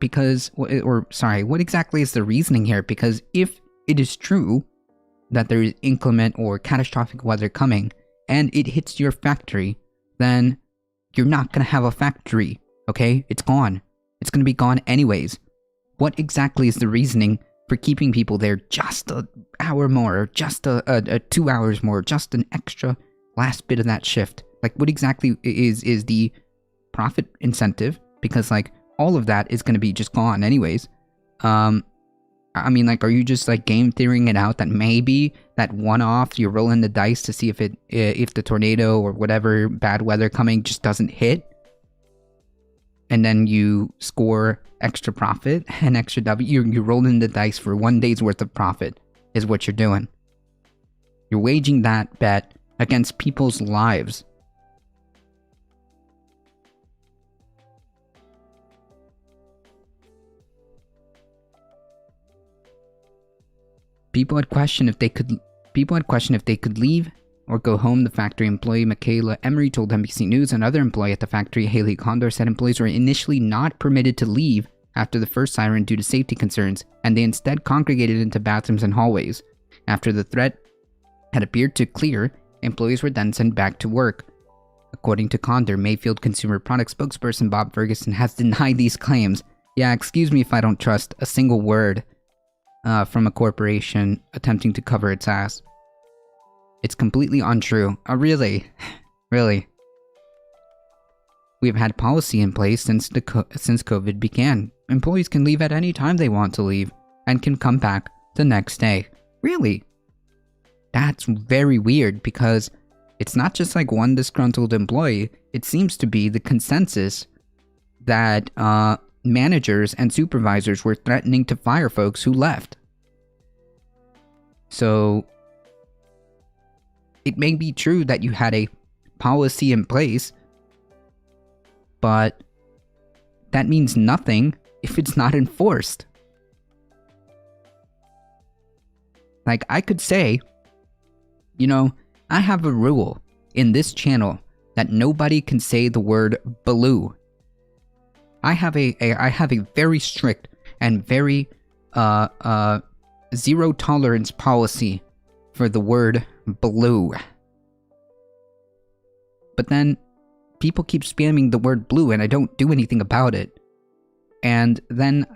exactly is the reasoning here? Because if it is true that there is inclement or catastrophic weather coming, and it hits your factory, then you're not going to have a factory, okay? It's gone. It's going to be gone anyways. What exactly is the reasoning for keeping people there just an hour more, just a 2 hours more, just an extra last bit of that shift? Like, what exactly is the profit incentive? Because, like, all of that is going to be just gone anyways. I mean, like, are you just, like, game theorying it out that maybe that one-off, you're rolling the dice to see if the tornado or whatever bad weather coming just doesn't hit? And then you score extra profit and extra W. You're rolling the dice for 1 day's worth of profit is what you're doing. You're waging that bet against people's lives. People had questioned if they could leave or go home. The factory employee Michaela Emery told NBC News. Another employee at the factory, Haley Condor, said employees were initially not permitted to leave after the first siren due to safety concerns, and they instead congregated into bathrooms and hallways. After the threat had appeared to clear, employees were then sent back to work. According to Condor, Mayfield Consumer Products spokesperson Bob Ferguson has denied these claims. Yeah, excuse me if I don't trust a single word from a corporation attempting to cover its ass. It's completely untrue. Really? Really? We've had policy in place since COVID began. Employees can leave at any time they want to leave and can come back the next day. Really? That's very weird, because it's not just like one disgruntled employee. It seems to be the consensus that managers and supervisors were threatening to fire folks who left. So it may be true that you had a policy in place, but that means nothing if it's not enforced. Like, I could say, you know, I have a rule in this channel that nobody can say the word blue. I have a very strict and very zero tolerance policy for the word blue. But then people keep spamming the word blue and I don't do anything about it. And then,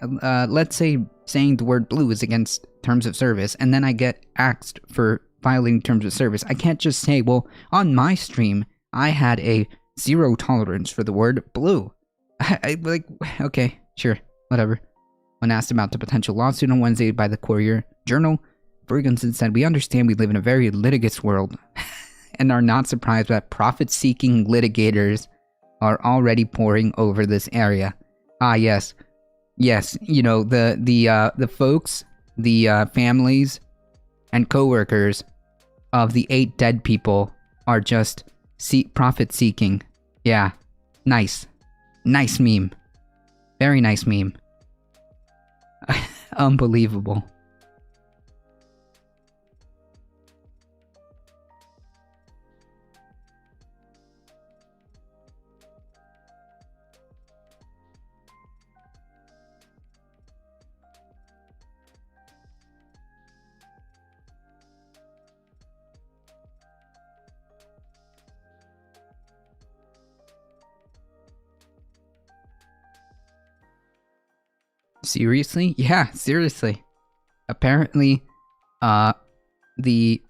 let's say saying the word blue is against terms of service, and then I get axed for violating terms of service. I can't just say, well, on my stream, I had a 0 tolerance for the word blue. Like, okay, sure, whatever. When asked about the potential lawsuit on Wednesday by the Courier Journal, Ferguson said, "We understand we live in a very litigious world and are not surprised that profit-seeking litigators are already poring over this area." Ah, yes. Yes, you know, the folks, the families and co-workers of the 8 dead people are just profit-seeking. Yeah, nice. Nice meme. Very nice meme. Unbelievable. Seriously? Yeah, seriously. Apparently, the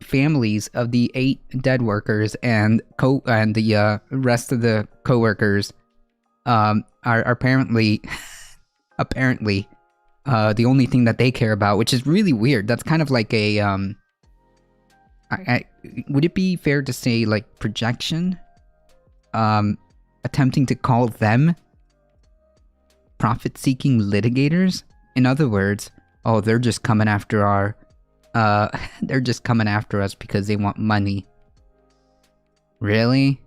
families of the 8 dead workers and the rest of the co-workers are apparently the only thing that they care about, which is really weird. That's kind of like a would it be fair to say like projection? Attempting to call them profit-seeking litigators? In other words, oh, they're just coming after our they're just coming after us because they want money. Really?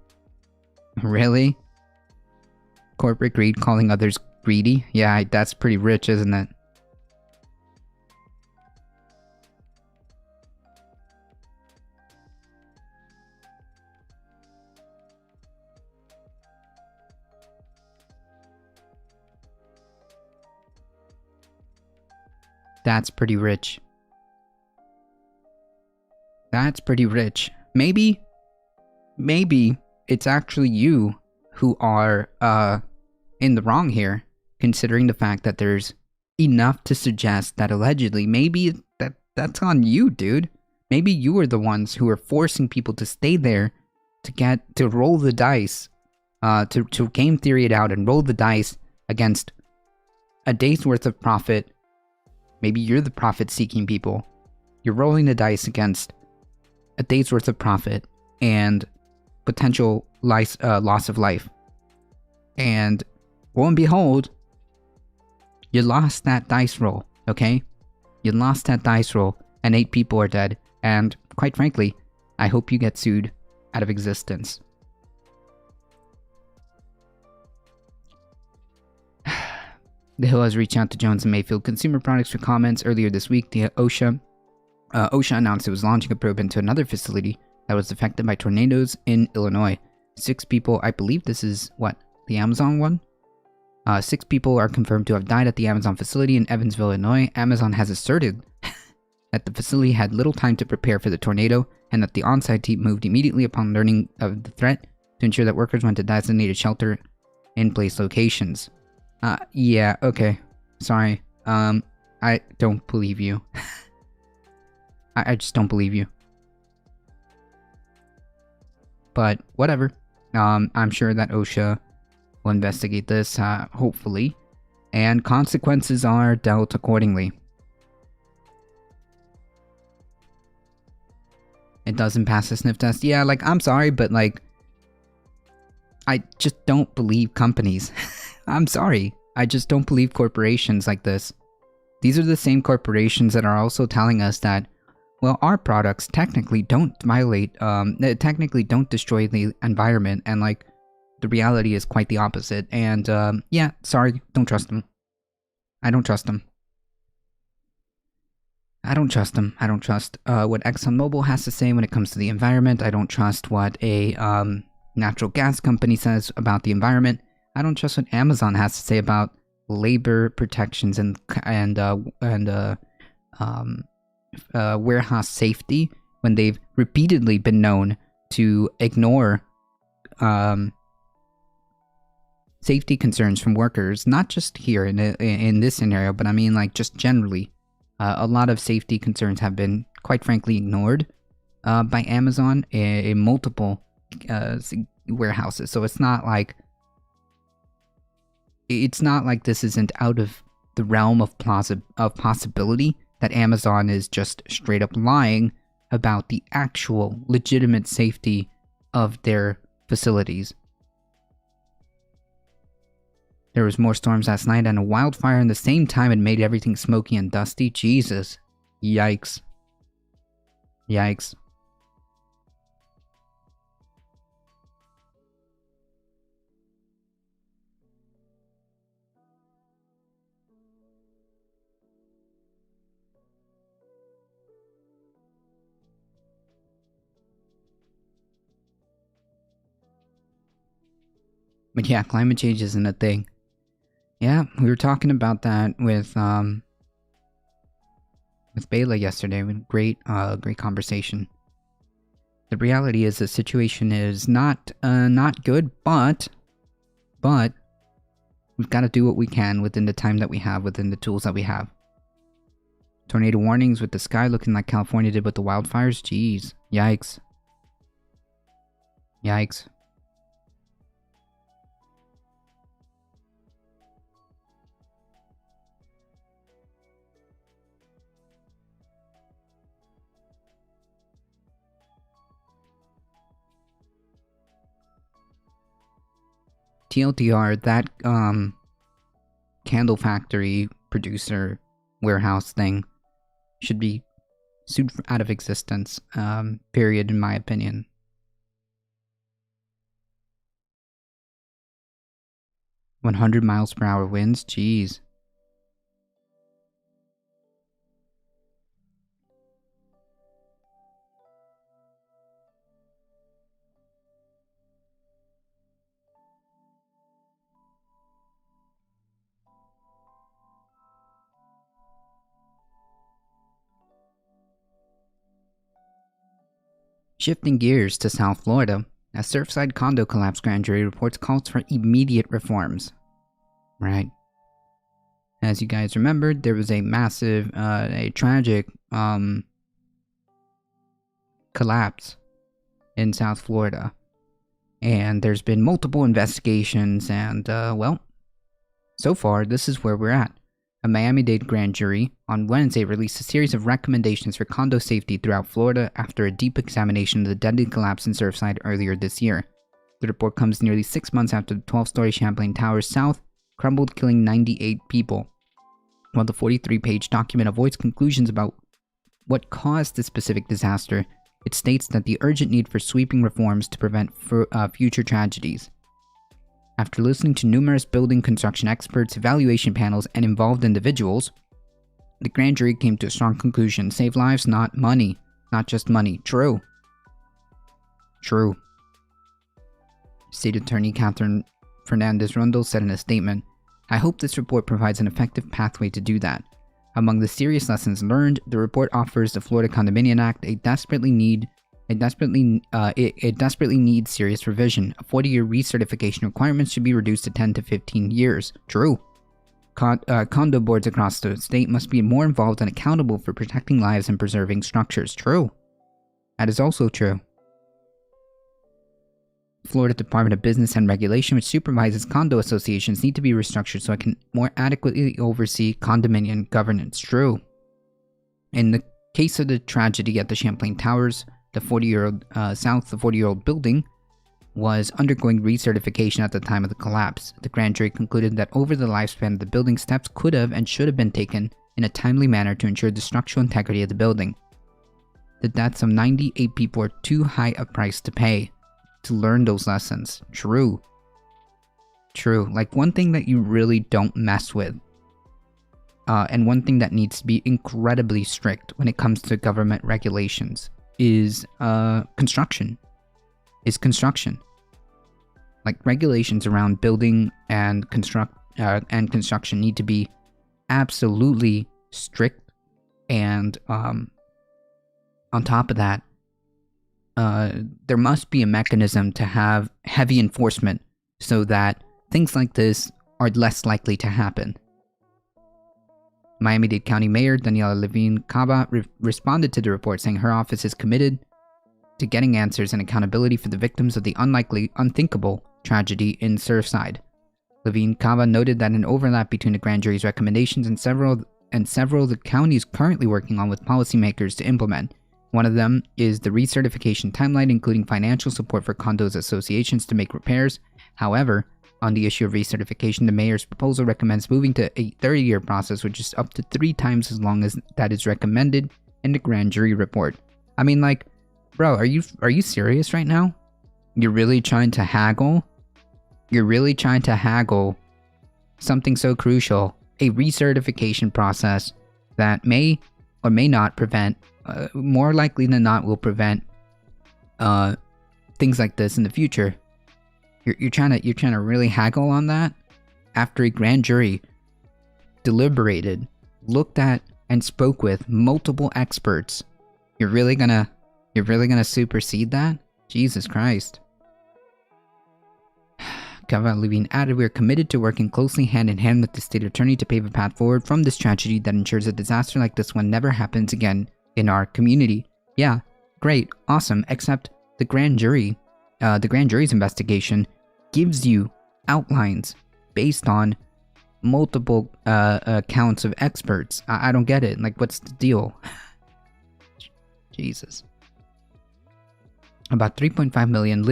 Really? Corporate greed calling others greedy? Yeah, that's pretty rich, isn't it? That's pretty rich. That's pretty rich. Maybe it's actually you who are in the wrong here, considering the fact that there's enough to suggest that allegedly maybe that's on you, dude. Maybe you are the ones who are forcing people to stay there to roll the dice, to game theory it out and roll the dice against a day's worth of profit. Maybe you're the profit-seeking people. You're rolling the dice against a day's worth of profit and potential loss of life. And lo and behold, you lost that dice roll, okay? You lost that dice roll, and 8 people are dead. And quite frankly, I hope you get sued out of existence. The Hill has reached out to Jones and Mayfield Consumer Products for comments. Earlier this week, the OSHA announced it was launching a probe into another facility that was affected by tornadoes in Illinois. 6 people, I believe this is, the Amazon one? 6 people are confirmed to have died at the Amazon facility in Evansville, Illinois. Amazon has asserted that the facility had little time to prepare for the tornado and that the on-site team moved immediately upon learning of the threat to ensure that workers went to designated shelter-in-place locations. Yeah, okay. Sorry. I don't believe you. I just don't believe you. But, whatever. I'm sure that OSHA will investigate this, hopefully. And consequences are dealt accordingly. It doesn't pass the sniff test. Yeah, like, I'm sorry, but, like, I just don't believe companies. I'm sorry. I just don't believe corporations like this. These are the same corporations that are also telling us that, well, our products technically don't technically don't destroy the environment, and, like, the reality is quite the opposite. And, yeah, sorry, don't trust them. I don't trust them. I don't trust them. I don't trust what ExxonMobil has to say when it comes to the environment. I don't trust what a natural gas company says about the environment. I don't trust what Amazon has to say about labor protections and warehouse safety when they've repeatedly been known to ignore safety concerns from workers, not just here in this scenario, but I mean like just generally. A lot of safety concerns have been, quite frankly, ignored by Amazon in multiple warehouses. So it's not like this isn't out of the realm of possibility that Amazon is just straight up lying about the actual legitimate safety of their facilities. There was more storms last night, and a wildfire in the same time had made everything smoky and dusty. Jesus. Yikes. Yikes. But yeah, climate change isn't a thing. Yeah, we were talking about that with Bela yesterday. We had great conversation. The reality is the situation is not good, but we've got to do what we can within the time that we have, within the tools that we have. Tornado warnings with the sky looking like California did with the wildfires. Jeez, yikes. Yikes. TLDR, that candle factory producer warehouse thing should be sued out of existence, period, in my opinion. $100 miles per hour winds, jeez. Shifting gears to South Florida, a Surfside condo collapse grand jury reports calls for immediate reforms. Right. As you guys remembered, there was a massive, a tragic, collapse in South Florida. And there's been multiple investigations and, well, so far, this is where we're at. A Miami-Dade grand jury on Wednesday released a series of recommendations for condo safety throughout Florida after a deep examination of the deadly collapse in Surfside earlier this year. The report comes nearly 6 months after the 12-story Champlain Towers South crumbled, killing 98 people. While the 43-page document avoids conclusions about what caused the specific disaster, it states that the urgent need for sweeping reforms to prevent future tragedies. After listening to numerous building construction experts, evaluation panels, and involved individuals, the grand jury came to a strong conclusion: save lives, not money. Not just money. True. True. State Attorney Catherine Fernandez-Rundle said in a statement, "I hope this report provides an effective pathway to do that. Among the serious lessons learned, the report offers the Florida Condominium Act desperately needs serious revision. A 40-year recertification requirement should be reduced to 10 to 15 years. True. Condo boards across the state must be more involved and accountable for protecting lives and preserving structures. True. That is also true. Florida Department of Business and Regulation, which supervises condo associations, need to be restructured so it can more adequately oversee condominium governance. True. In the case of the tragedy at the Champlain Towers, the 40-year-old building was undergoing recertification at the time of the collapse. The grand jury concluded that over the lifespan of the building, steps could have and should have been taken in a timely manner to ensure the structural integrity of the building. The deaths of 98 people are too high a price to pay to learn those lessons. True. True. Like, one thing that you really don't mess with, and one thing that needs to be incredibly strict when it comes to government regulations is construction. Like, regulations around building and construction need to be absolutely strict, and on top of that, there must be a mechanism to have heavy enforcement so that things like this are less likely to happen. Miami-Dade County Mayor Daniela Levine Cava responded to the report, saying her office is committed to getting answers and accountability for the victims of the unthinkable tragedy in Surfside. Levine Cava noted that an overlap between the grand jury's recommendations and several the county is currently working on with policymakers to implement. One of them is the recertification timeline, including financial support for condos associations to make repairs. However, on the issue of recertification, the mayor's proposal recommends moving to a 30-year process, which is up to 3 times as long as that is recommended in the grand jury report. I mean, like, bro, are you serious right now? You're really trying to haggle? You're really trying to haggle something so crucial, a recertification process that may or may not prevent, more likely than not will prevent things like this in the future. You're trying to really haggle on that after a grand jury deliberated, looked at, and spoke with multiple experts. You're really gonna supersede that? Jesus Christ. Cava Levine added, "We are committed to working closely hand in hand with the state attorney to pave a path forward from this tragedy that ensures a disaster like this one never happens again in our community." Yeah, great, awesome, except the grand jury's investigation gives you outlines based on multiple accounts of experts. I don't get it. Like, what's the deal? Jesus. About 3.5 million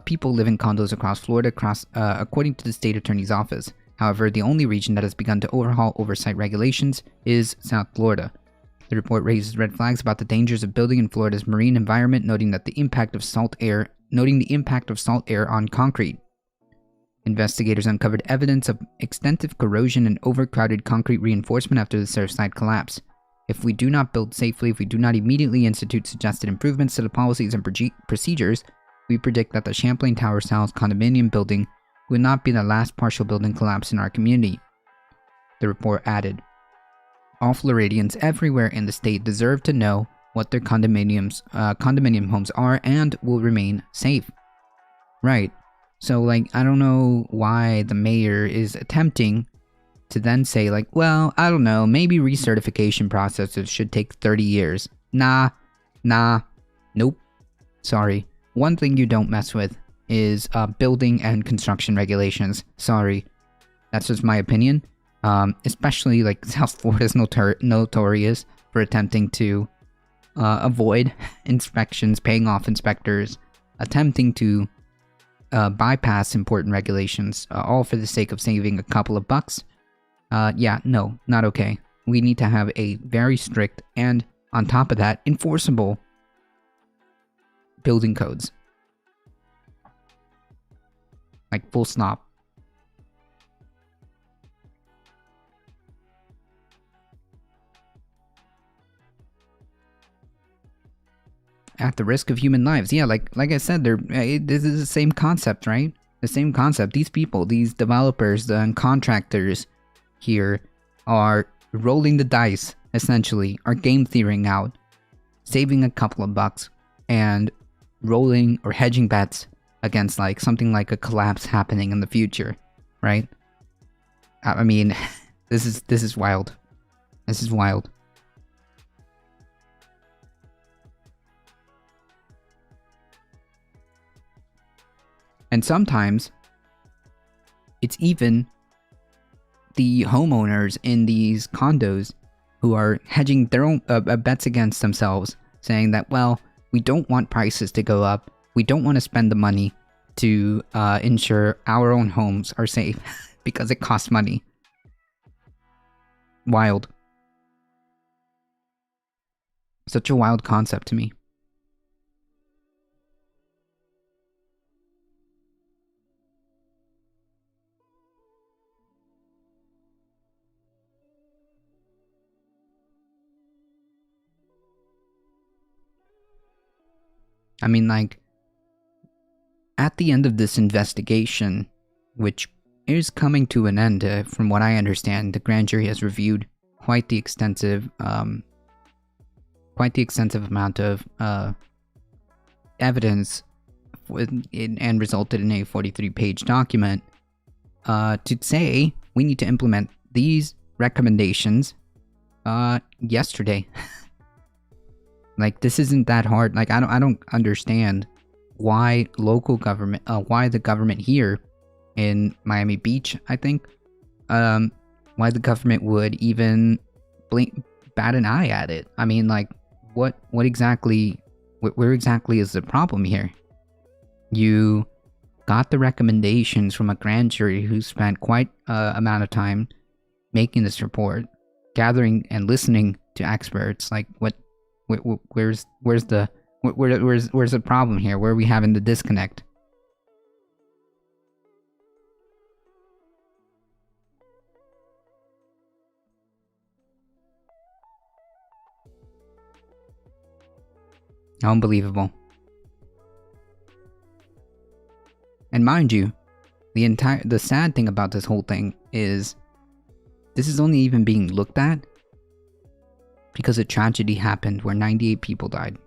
people live in condos across Florida, according to the state attorney's office. However, the only region that has begun to overhaul oversight regulations is South Florida. The report raises red flags about the dangers of building in Florida's marine environment, noting the impact of salt air on concrete. Investigators uncovered evidence of extensive corrosion and overcrowded concrete reinforcement after the Surfside collapse. If we do not build safely, if we do not immediately institute suggested improvements to the policies and procedures, we predict that the Champlain Tower-style condominium building will not be the last partial building collapse in our community. The report added, "All Floridians everywhere in the state deserve to know what their condominium homes are and will remain safe." Right. So, like, I don't know why the mayor is attempting to then say, like, well, I don't know, maybe recertification processes should take 30 years. Nah, nope. Sorry. One thing you don't mess with is building and construction regulations. Sorry. That's just my opinion. Especially, like, South Florida's notorious for attempting to avoid inspections, paying off inspectors, attempting to bypass important regulations, all for the sake of saving a couple of bucks. Yeah, no, not okay. We need to have a very strict and, on top of that, enforceable building codes. Like, full stop. At the risk of human lives. Yeah, like I said, this is the same concept, right? The same concept. These people, these developers and contractors here are rolling the dice, essentially, are game theorying out, saving a couple of bucks, and rolling or hedging bets against, like, something like a collapse happening in the future, right? I mean, this is wild. This is wild. And sometimes it's even the homeowners in these condos who are hedging their own bets against themselves, saying that, well, we don't want prices to go up. We don't want to spend the money to ensure our own homes are safe because it costs money. Wild. Such a wild concept to me. I mean, like, at the end of this investigation, which is coming to an end, from what I understand, the grand jury has reviewed quite the extensive amount of evidence and resulted in a 43-page document to say we need to implement these recommendations yesterday. Like, this isn't that hard. Like, I don't understand why why the government here in Miami Beach, I think, why the government would even bat an eye at it. I mean, like, what exactly, where exactly is the problem here? You got the recommendations from a grand jury who spent quite amount of time making this report, gathering and listening to experts. Like, where's the problem here? Where are we having the disconnect? Unbelievable. And mind you, the sad thing about this whole thing is this is only even being looked at because a tragedy happened where 98 people died.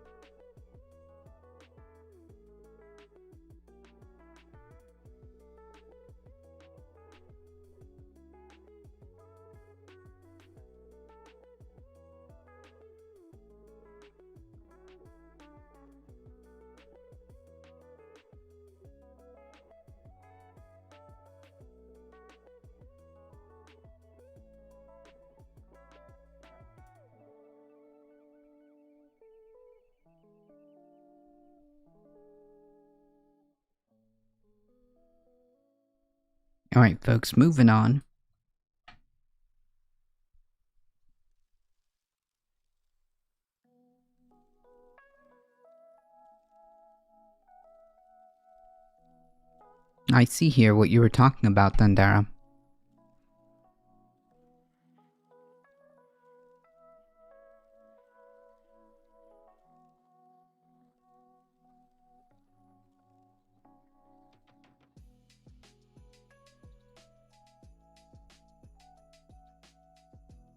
Alright, folks, moving on. I see here what you were talking about, Dandara.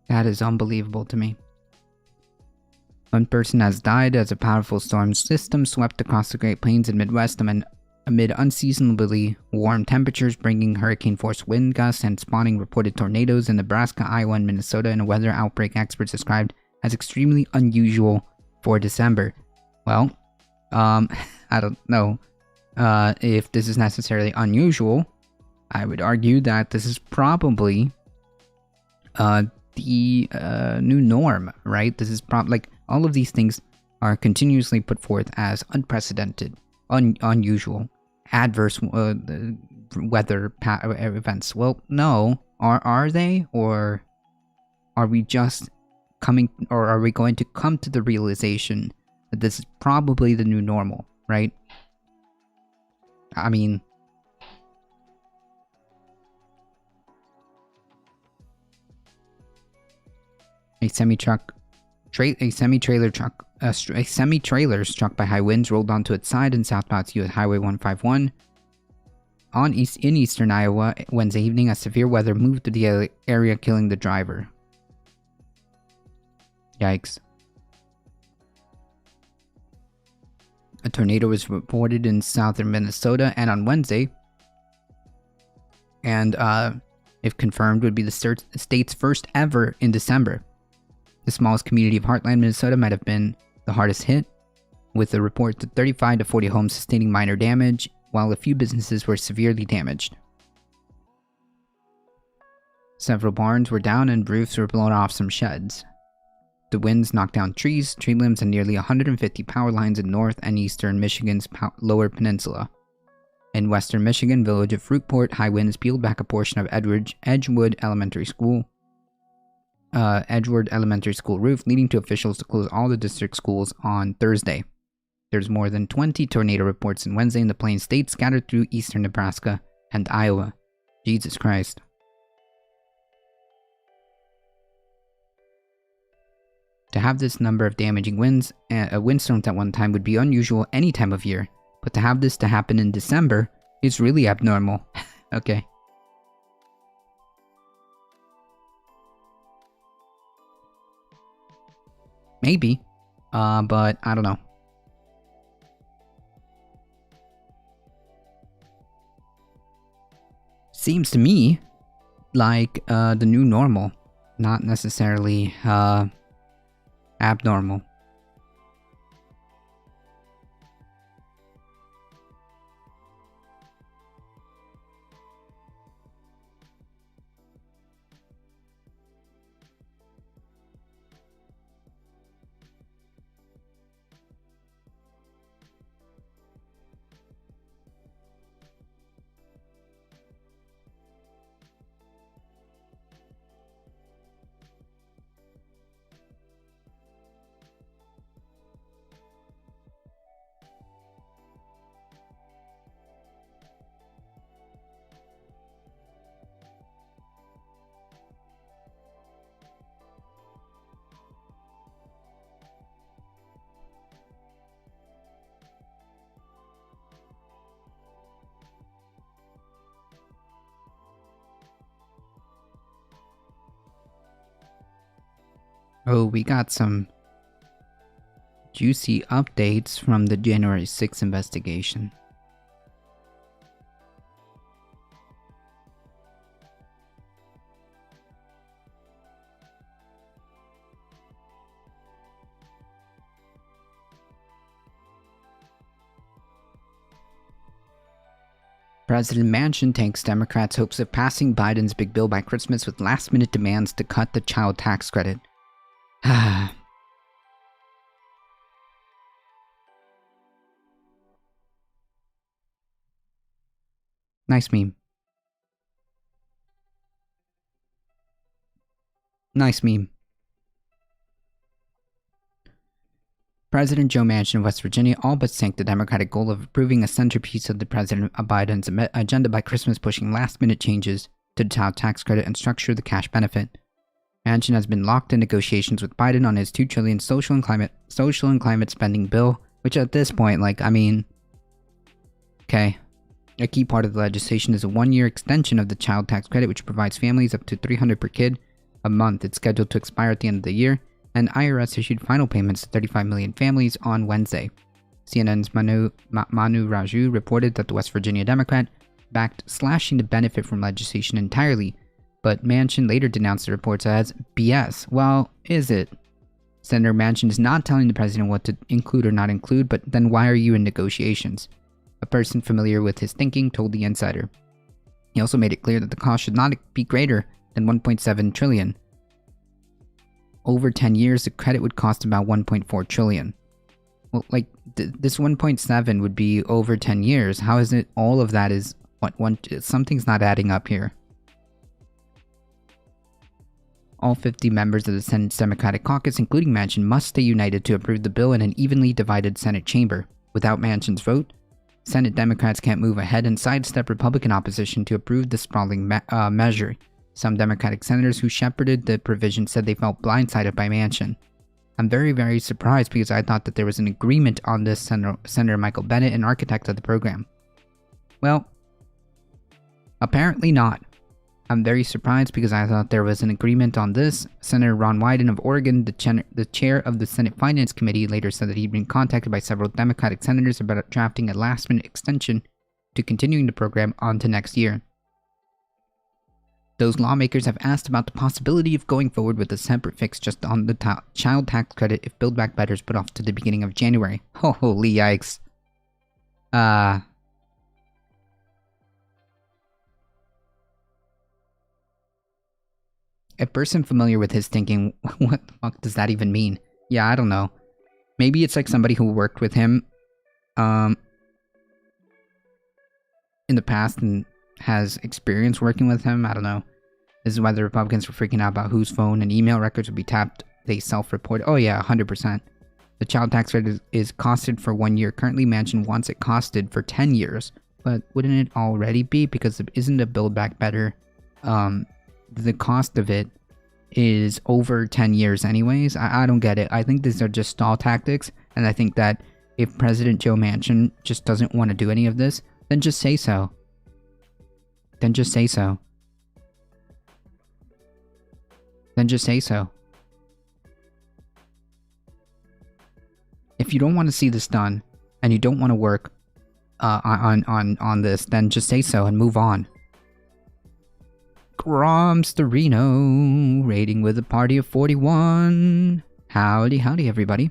That is unbelievable to me. One person has died as a powerful storm system swept across the Great Plains and Midwest amid unseasonably warm temperatures, bringing hurricane-force wind gusts and spawning reported tornadoes in Nebraska, Iowa, and Minnesota in a weather outbreak experts described as extremely unusual for December. Well, I don't know if this is necessarily unusual. I would argue that this is probably the new norm, right? This is like all of these things are continuously put forth as unprecedented, unusual, adverse weather events. Well, no, are they, or are we just coming, or are we going to come to the realization that this is probably the new normal, right? I mean, a semi-trailer struck by high winds rolled onto its side in southbound US Highway 151 in eastern Iowa Wednesday evening as severe weather moved through the area, killing the driver. Yikes. A tornado was reported in southern Minnesota and on Wednesday, and if confirmed, would be the state's first ever in December. The smallest community of Heartland, Minnesota might have been the hardest hit, with a report that 35 to 40 homes sustaining minor damage, while a few businesses were severely damaged. Several barns were down and roofs were blown off some sheds. The winds knocked down trees, tree limbs, and nearly 150 power lines in north and eastern Michigan's lower peninsula. In western Michigan, village of Fruitport, high winds peeled back a portion of Edgewood Elementary School roof, leading to officials to close all the district schools on Thursday. There's more than 20 tornado reports in Wednesday in the Plains State, scattered through eastern Nebraska and Iowa. Jesus Christ. To have this number of damaging winds, windstorms at one time would be unusual any time of year, but to have this to happen in December is really abnormal. Okay. Maybe, but I don't know. seems to me like the new normal, not necessarily abnormal. Oh, we got some juicy updates from the January 6th investigation. President Manchin tanks Democrats' hopes of passing Biden's big bill by Christmas with last-minute demands to cut the child tax credit. Nice meme. Nice meme. President Joe Manchin of West Virginia all but sank the Democratic goal of approving a centerpiece of the President Biden's agenda by Christmas, pushing last-minute changes to the child tax credit and structure of the cash benefit. Manchin has been locked in negotiations with Biden on his $2 trillion social and climate spending bill, which at this point, okay. A key part of the legislation is a one-year extension of the child tax credit, which provides families up to $300 per kid a month. It's scheduled to expire at the end of the year, and IRS issued final payments to 35 million families on Wednesday. CNN's Manu Raju reported that the West Virginia Democrat backed slashing the benefit from legislation entirely, but Manchin later denounced the reports as BS. Well, is it? Senator Manchin is not telling the president what to include or not include, but then why are you in negotiations? A person familiar with his thinking told the Insider. He also made it clear that the cost should not be greater than $1.7 trillion. Over 10 years, the credit would cost about $1.4 trillion. Well, this 1.7 would be over 10 years. How is it all of that is something's not adding up here. All 50 members of the Senate's Democratic caucus, including Manchin, must stay united to approve the bill in an evenly divided Senate chamber. Without Manchin's vote, Senate Democrats can't move ahead and sidestep Republican opposition to approve the sprawling measure. Some Democratic senators who shepherded the provision said they felt blindsided by Manchin. I'm very, very surprised because I thought that there was an agreement on this, Senator Michael Bennet, an architect of the program. Well, apparently not. I'm very surprised because I thought there was an agreement on this. Senator Ron Wyden of Oregon, the chair of the Senate Finance Committee, later said that he'd been contacted by several Democratic senators about drafting a last-minute extension to continuing the program on to next year. Those lawmakers have asked about the possibility of going forward with a separate fix just on the child tax credit if Build Back Better is put off to the beginning of January. Holy yikes. A person familiar with his thinking, what the fuck does that even mean? Yeah, I don't know. Maybe it's like somebody who worked with him in the past and has experience working with him. I don't know. This is why the Republicans were freaking out about whose phone and email records would be tapped. They self-report. Oh yeah, 100%. The child tax credit is costed for 1 year. Currently, Manchin wants it costed for 10 years. But wouldn't it already be? Because isn't a Build Back Better, the cost of it is over 10 years anyways? I don't get it. I think these are just stall tactics. And I think that if President Joe Manchin just doesn't want to do any of this, then just say so. Then just say so. Then just say so. If you don't want to see this done, and you don't want to work on this, then just say so and move on. Gromsterino, raiding with a party of 41. Howdy, howdy, everybody.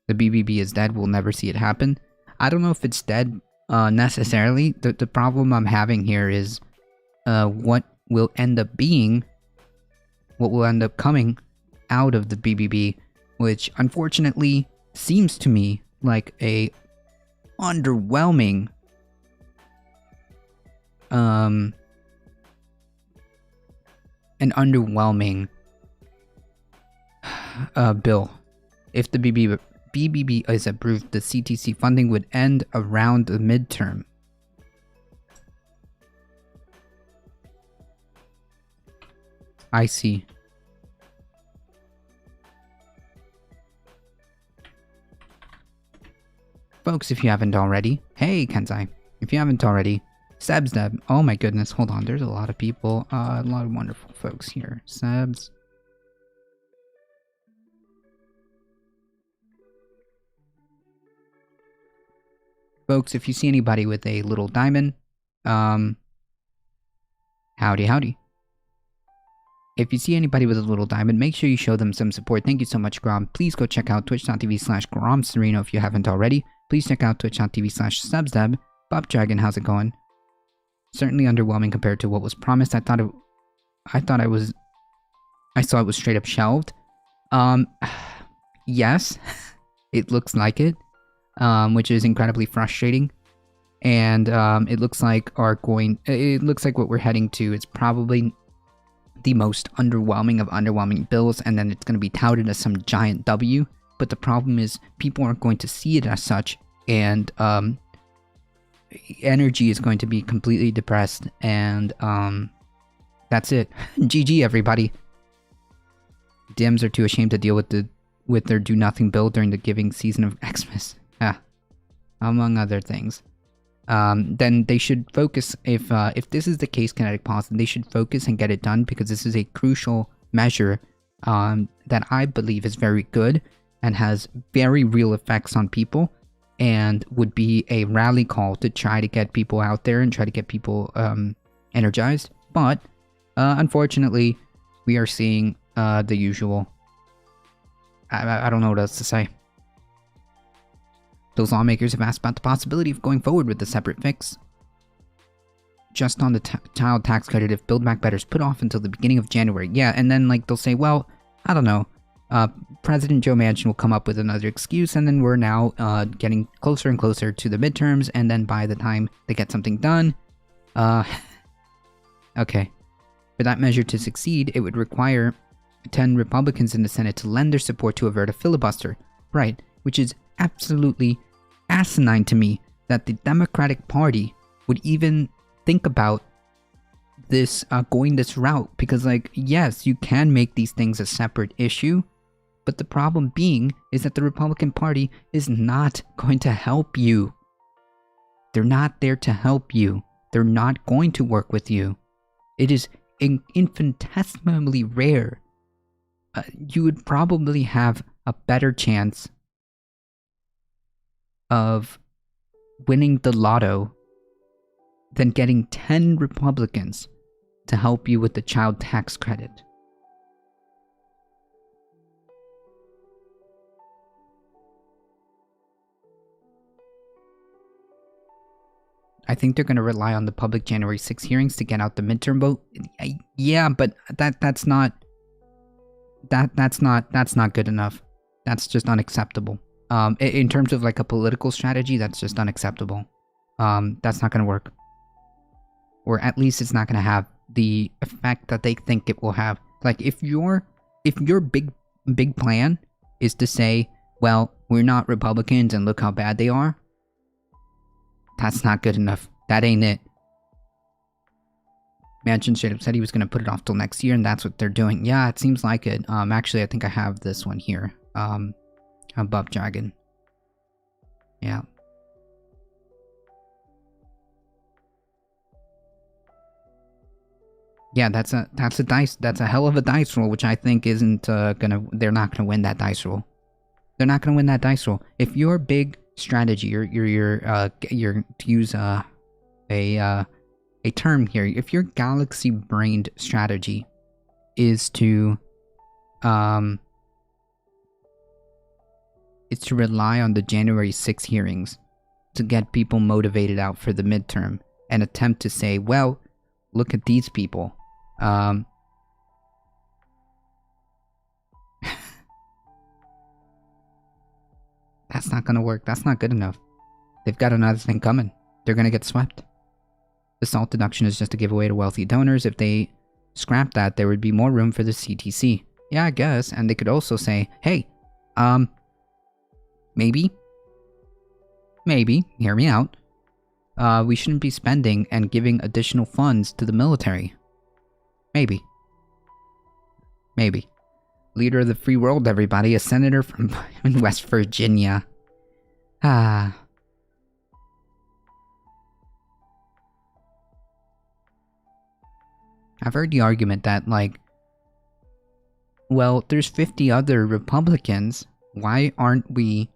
The BBB is dead. We'll never see it happen. I don't know if it's dead necessarily. The problem I'm having here is what will end up being, what will end up coming out of the BBB, which unfortunately seems to me like a underwhelming an underwhelming bill. If the BBB is approved, the CTC funding would end around the midterm. I see. Folks, if you haven't already, hey Kenzai, if you haven't already, Sebsdeb, oh my goodness, hold on, there's a lot of people, a lot of wonderful folks here. Sebs. Folks, if you see anybody with a little diamond, howdy howdy. If you see anybody with a little diamond, make sure you show them some support. Thank you so much, Grom. Please go check out twitch.tv/GromSereno if you haven't already. Please check out twitch.tv/Sebsdeb. Bob Dragon, how's it going? Certainly underwhelming compared to what was promised. I saw it was straight up shelved. Yes, it looks like it, which is incredibly frustrating. And it looks like what we're heading to is probably the most underwhelming of underwhelming bills, and then it's going to be touted as some giant W. But the problem is people aren't going to see it as such, and energy is going to be completely depressed, and that's it. GG, everybody. Dems are too ashamed to deal with their do-nothing bill during the giving season of Xmas. Among other things. Then they should focus, if this is the case, Kinetic Pause, then they should focus and get it done, because this is a crucial measure that I believe is very good and has very real effects on people, and would be a rally call to try to get people out there and try to get people energized. But unfortunately, we are seeing the usual. I don't know what else to say. Those lawmakers have asked about the possibility of going forward with the separate fix. Just on the child tax credit, if Build Back Better is put off until the beginning of January. Yeah, and then like they'll say, well, I don't know. President Joe Manchin will come up with another excuse, and then we're now getting closer and closer to the midterms, and then by the time they get something done, okay. For that measure to succeed, it would require 10 Republicans in the Senate to lend their support to avert a filibuster. Right, which is absolutely asinine to me that the Democratic Party would even think about this, going this route, because like, yes, you can make these things a separate issue, but the problem being is that the Republican Party is not going to help you. They're not there to help you. They're not going to work with you. It is infinitesimally rare. You would probably have a better chance of winning the lotto than getting 10 Republicans to help you with the child tax credit. I think they're going to rely on the public January 6 hearings to get out the midterm vote. Yeah, but that's not good enough. That's just unacceptable. In terms of like a political strategy, that's just unacceptable. That's not going to work. Or at least it's not going to have the effect that they think it will have. Like if your big plan is to say, well, we're not Republicans and look how bad they are, that's not good enough. That ain't it. Manchin straight up said he was going to put it off till next year, and that's what they're doing. Yeah, it seems like it. Actually, I think I have this one here. Above Dragon. Yeah. Yeah, that's a hell of a dice roll, which I think isn't they're not gonna win that dice roll. They're not gonna win that dice roll. If your big strategy, your to use a a term here. If your galaxy-brained strategy is to rely on the January 6 hearings to get people motivated out for the midterm and attempt to say, well, look at these people. That's not gonna work. That's not good enough. They've got another thing coming. They're gonna get swept. The SALT deduction is just a giveaway to wealthy donors. If they scrap that, there would be more room for the CTC. Yeah, I guess. And they could also say, hey, maybe, hear me out. We shouldn't be spending and giving additional funds to the military. Maybe. Leader of the free world, everybody. A senator from West Virginia. I've heard the argument that, like, well, there's 50 other Republicans. Why aren't we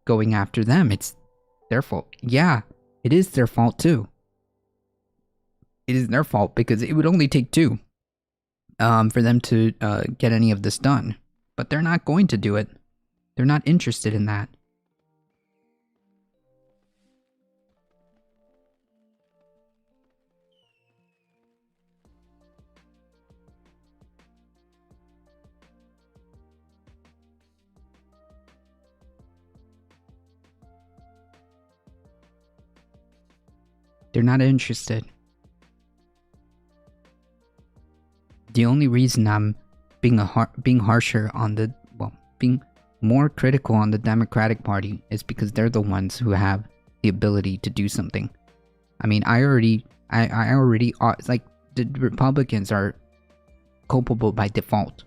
going after them? It's their fault. Yeah, it is their fault too. It is their fault because it would only take 2 for them to get any of this done. But they're not going to do it. They're not interested in that. They're not interested. The only reason I'm being harsher on the, well, being more critical on the Democratic Party is because they're the ones who have the ability to do something. I mean, I already, it's like the Republicans are culpable by default.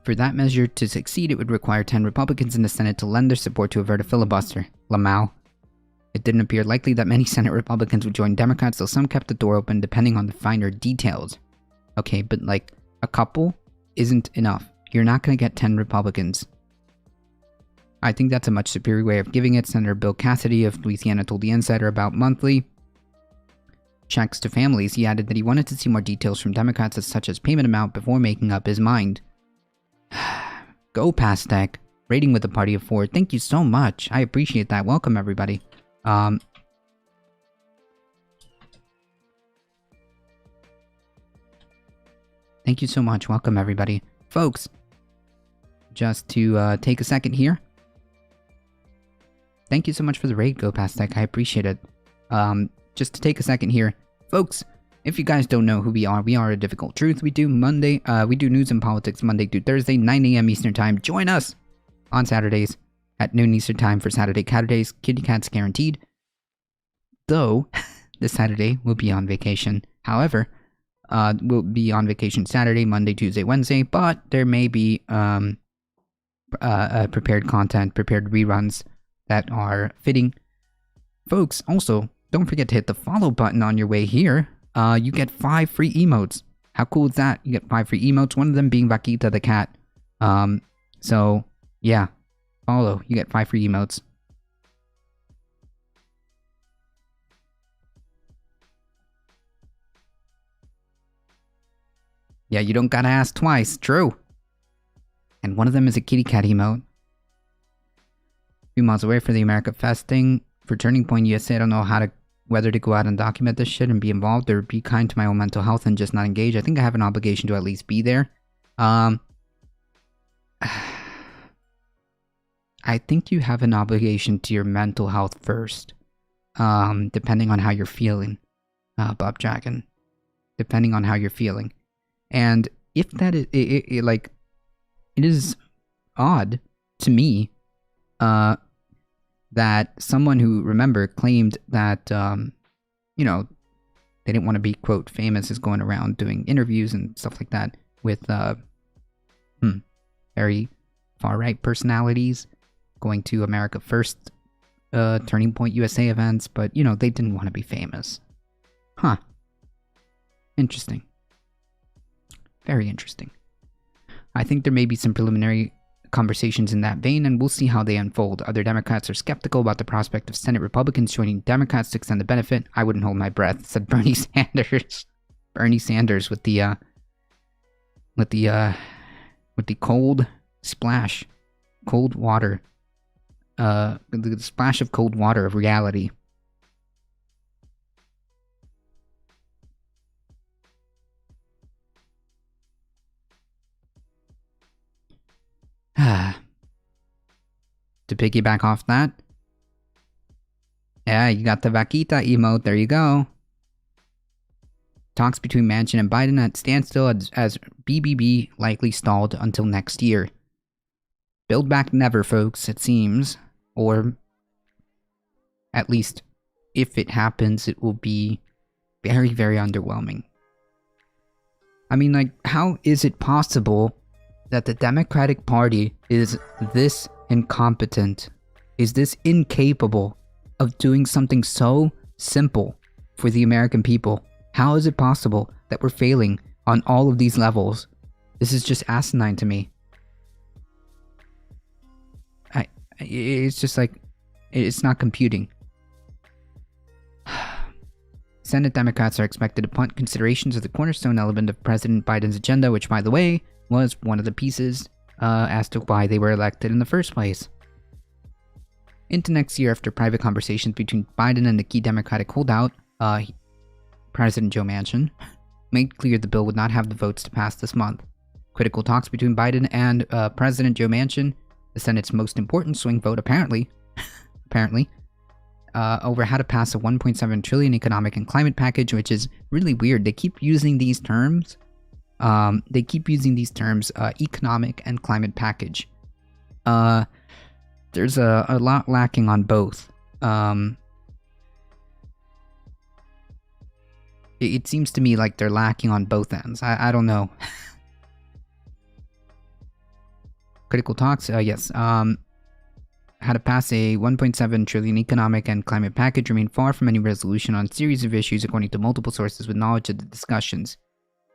For that measure to succeed, it would require 10 Republicans in the Senate to lend their support to avert a filibuster. Lamau. It didn't appear likely that many Senate Republicans would join Democrats, though some kept the door open depending on the finer details. Okay, but like, a couple isn't enough. You're not going to get 10 Republicans. I think that's a much superior way of giving it. Senator Bill Cassidy of Louisiana told The Insider about monthly checks to families. He added that he wanted to see more details from Democrats such as payment amount before making up his mind. Go Pastek. Rating with a party of 4. Thank you so much. I appreciate that. Welcome, everybody. Thank you so much. Welcome, everybody. Folks, just to take a second here. Thank you so much for the raid, Go Pastek. I appreciate it. Just to take a second here. Folks, if you guys don't know who we are A Difficult Truth. We do news and politics Monday through Thursday, 9 a.m. Eastern Time. Join us on Saturdays at noon Eastern Time for Saturday Catterdays. Kitty Cats guaranteed. Though, this Saturday we'll be on vacation. However, we'll be on vacation Saturday, Monday, Tuesday, Wednesday, but there may be prepared content, prepared reruns that are fitting. Folks, also, don't forget to hit the follow button on your way here. You get 5 free emotes. How cool is that? You get 5 free emotes, one of them being Vaquita the cat. So, yeah. Follow. You get 5 free emotes. Yeah, you don't gotta ask twice. True. And one of them is a kitty cat emote. A few miles away for the America Fest thing. For Turning Point USA, I don't know whether to go out and document this shit and be involved or be kind to my own mental health and just not engage. I think I have an obligation to at least be there. I think you have an obligation to your mental health first. Depending on how you're feeling, Bob Dragon. Depending on how you're feeling. And if that is, it is odd to me, that someone who, remember, claimed that, they didn't want to be, quote, famous is going around doing interviews and stuff like that with, very far-right personalities, going to America First, Turning Point USA events, but, they didn't want to be famous. Huh. Interesting. Very interesting. I think there may be some preliminary conversations in that vein, and we'll see how they unfold. Other Democrats are skeptical about the prospect of Senate Republicans joining Democrats to extend the benefit. I wouldn't hold my breath, said Bernie Sanders. Bernie Sanders with the cold splash, cold water, the splash of cold water of reality. To piggyback off that, yeah, you got the vaquita emote, there you go. Talks between Manchin and Biden at standstill as BBB likely stalled until next year. Build back never, folks, it seems. Or, at least, if it happens, it will be very, very underwhelming. I mean, like, how is it possible that the Democratic Party is this incompetent, is this incapable of doing something so simple for the American people? How is it possible that we're failing on all of these levels? This is just asinine to me. It's just like, it's not computing. Senate Democrats are expected to punt considerations of the cornerstone element of President Biden's agenda, which, by the way, was one of the pieces as to why they were elected in the first place. Into next year, after private conversations between Biden and the key Democratic holdout, President Joe Manchin, made clear the bill would not have the votes to pass this month. Critical talks between Biden and President Joe Manchin, the Senate's most important swing vote apparently, over how to pass a $1.7 trillion economic and climate package, which is really weird. They keep using these terms. Economic and climate package. There's a lot lacking on both. It seems to me like they're lacking on both ends. I don't know. Critical talks, yes. How to pass a $1.7 trillion economic and climate package remain far from any resolution on a series of issues according to multiple sources with knowledge of the discussions.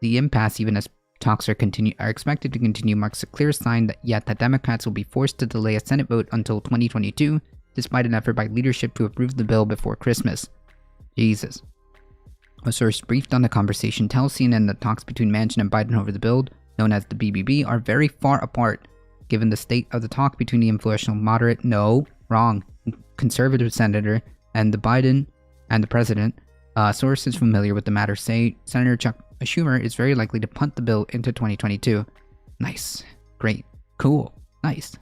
The impasse, even as talks are expected to continue, marks a clear sign that Democrats will be forced to delay a Senate vote until 2022, despite an effort by leadership to approve the bill before Christmas. Jesus. A source briefed on the conversation tells CNN that talks between Manchin and Biden over the bill, known as the BBB, are very far apart, given the state of the talk between the influential conservative senator and the Biden and the president. Sources familiar with the matter say Senator Chuck Schumer is very likely to punt the bill into 2022. Nice. Great. Cool. Nice.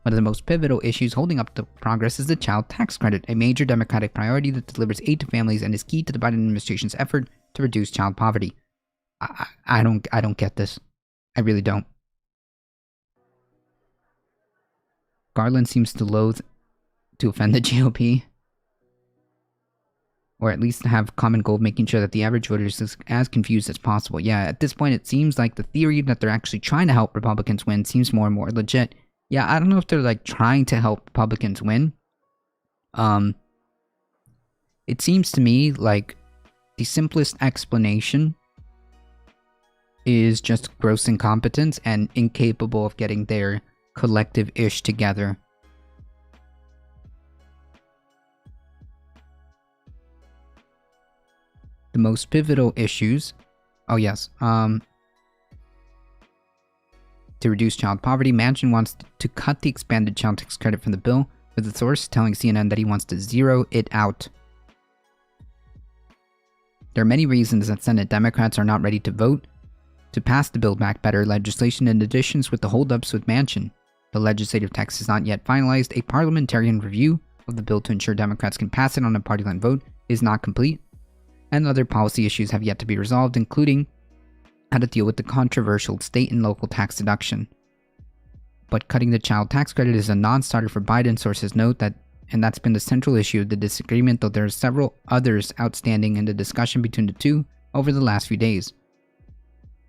One of the most pivotal issues holding up the progress is the child tax credit, a major Democratic priority that delivers aid to families and is key to the Biden administration's effort to reduce child poverty. I don't get this. I really don't. Garland seems to loathe to offend the GOP. Or at least have common goal of making sure that the average voter is as confused as possible. Yeah, at this point it seems like the theory that they're actually trying to help Republicans win seems more and more legit. Yeah, I don't know if they're like trying to help Republicans win. It seems to me like the simplest explanation is just gross incompetence and incapable of getting their collective ish together. The most pivotal issues, to reduce child poverty, Manchin wants to cut the expanded child tax credit from the bill, with the source telling CNN that he wants to zero it out. There are many reasons that Senate Democrats are not ready to vote to pass the Build Back Better legislation in addition with the holdups with Manchin. The legislative text is not yet finalized. A parliamentarian review of the bill to ensure Democrats can pass it on a party line vote is not complete, and other policy issues have yet to be resolved, including how to deal with the controversial state and local tax deduction. But cutting the child tax credit is a non-starter for Biden, sources note that, and that's been the central issue of the disagreement, though there are several others outstanding in the discussion between the two over the last few days.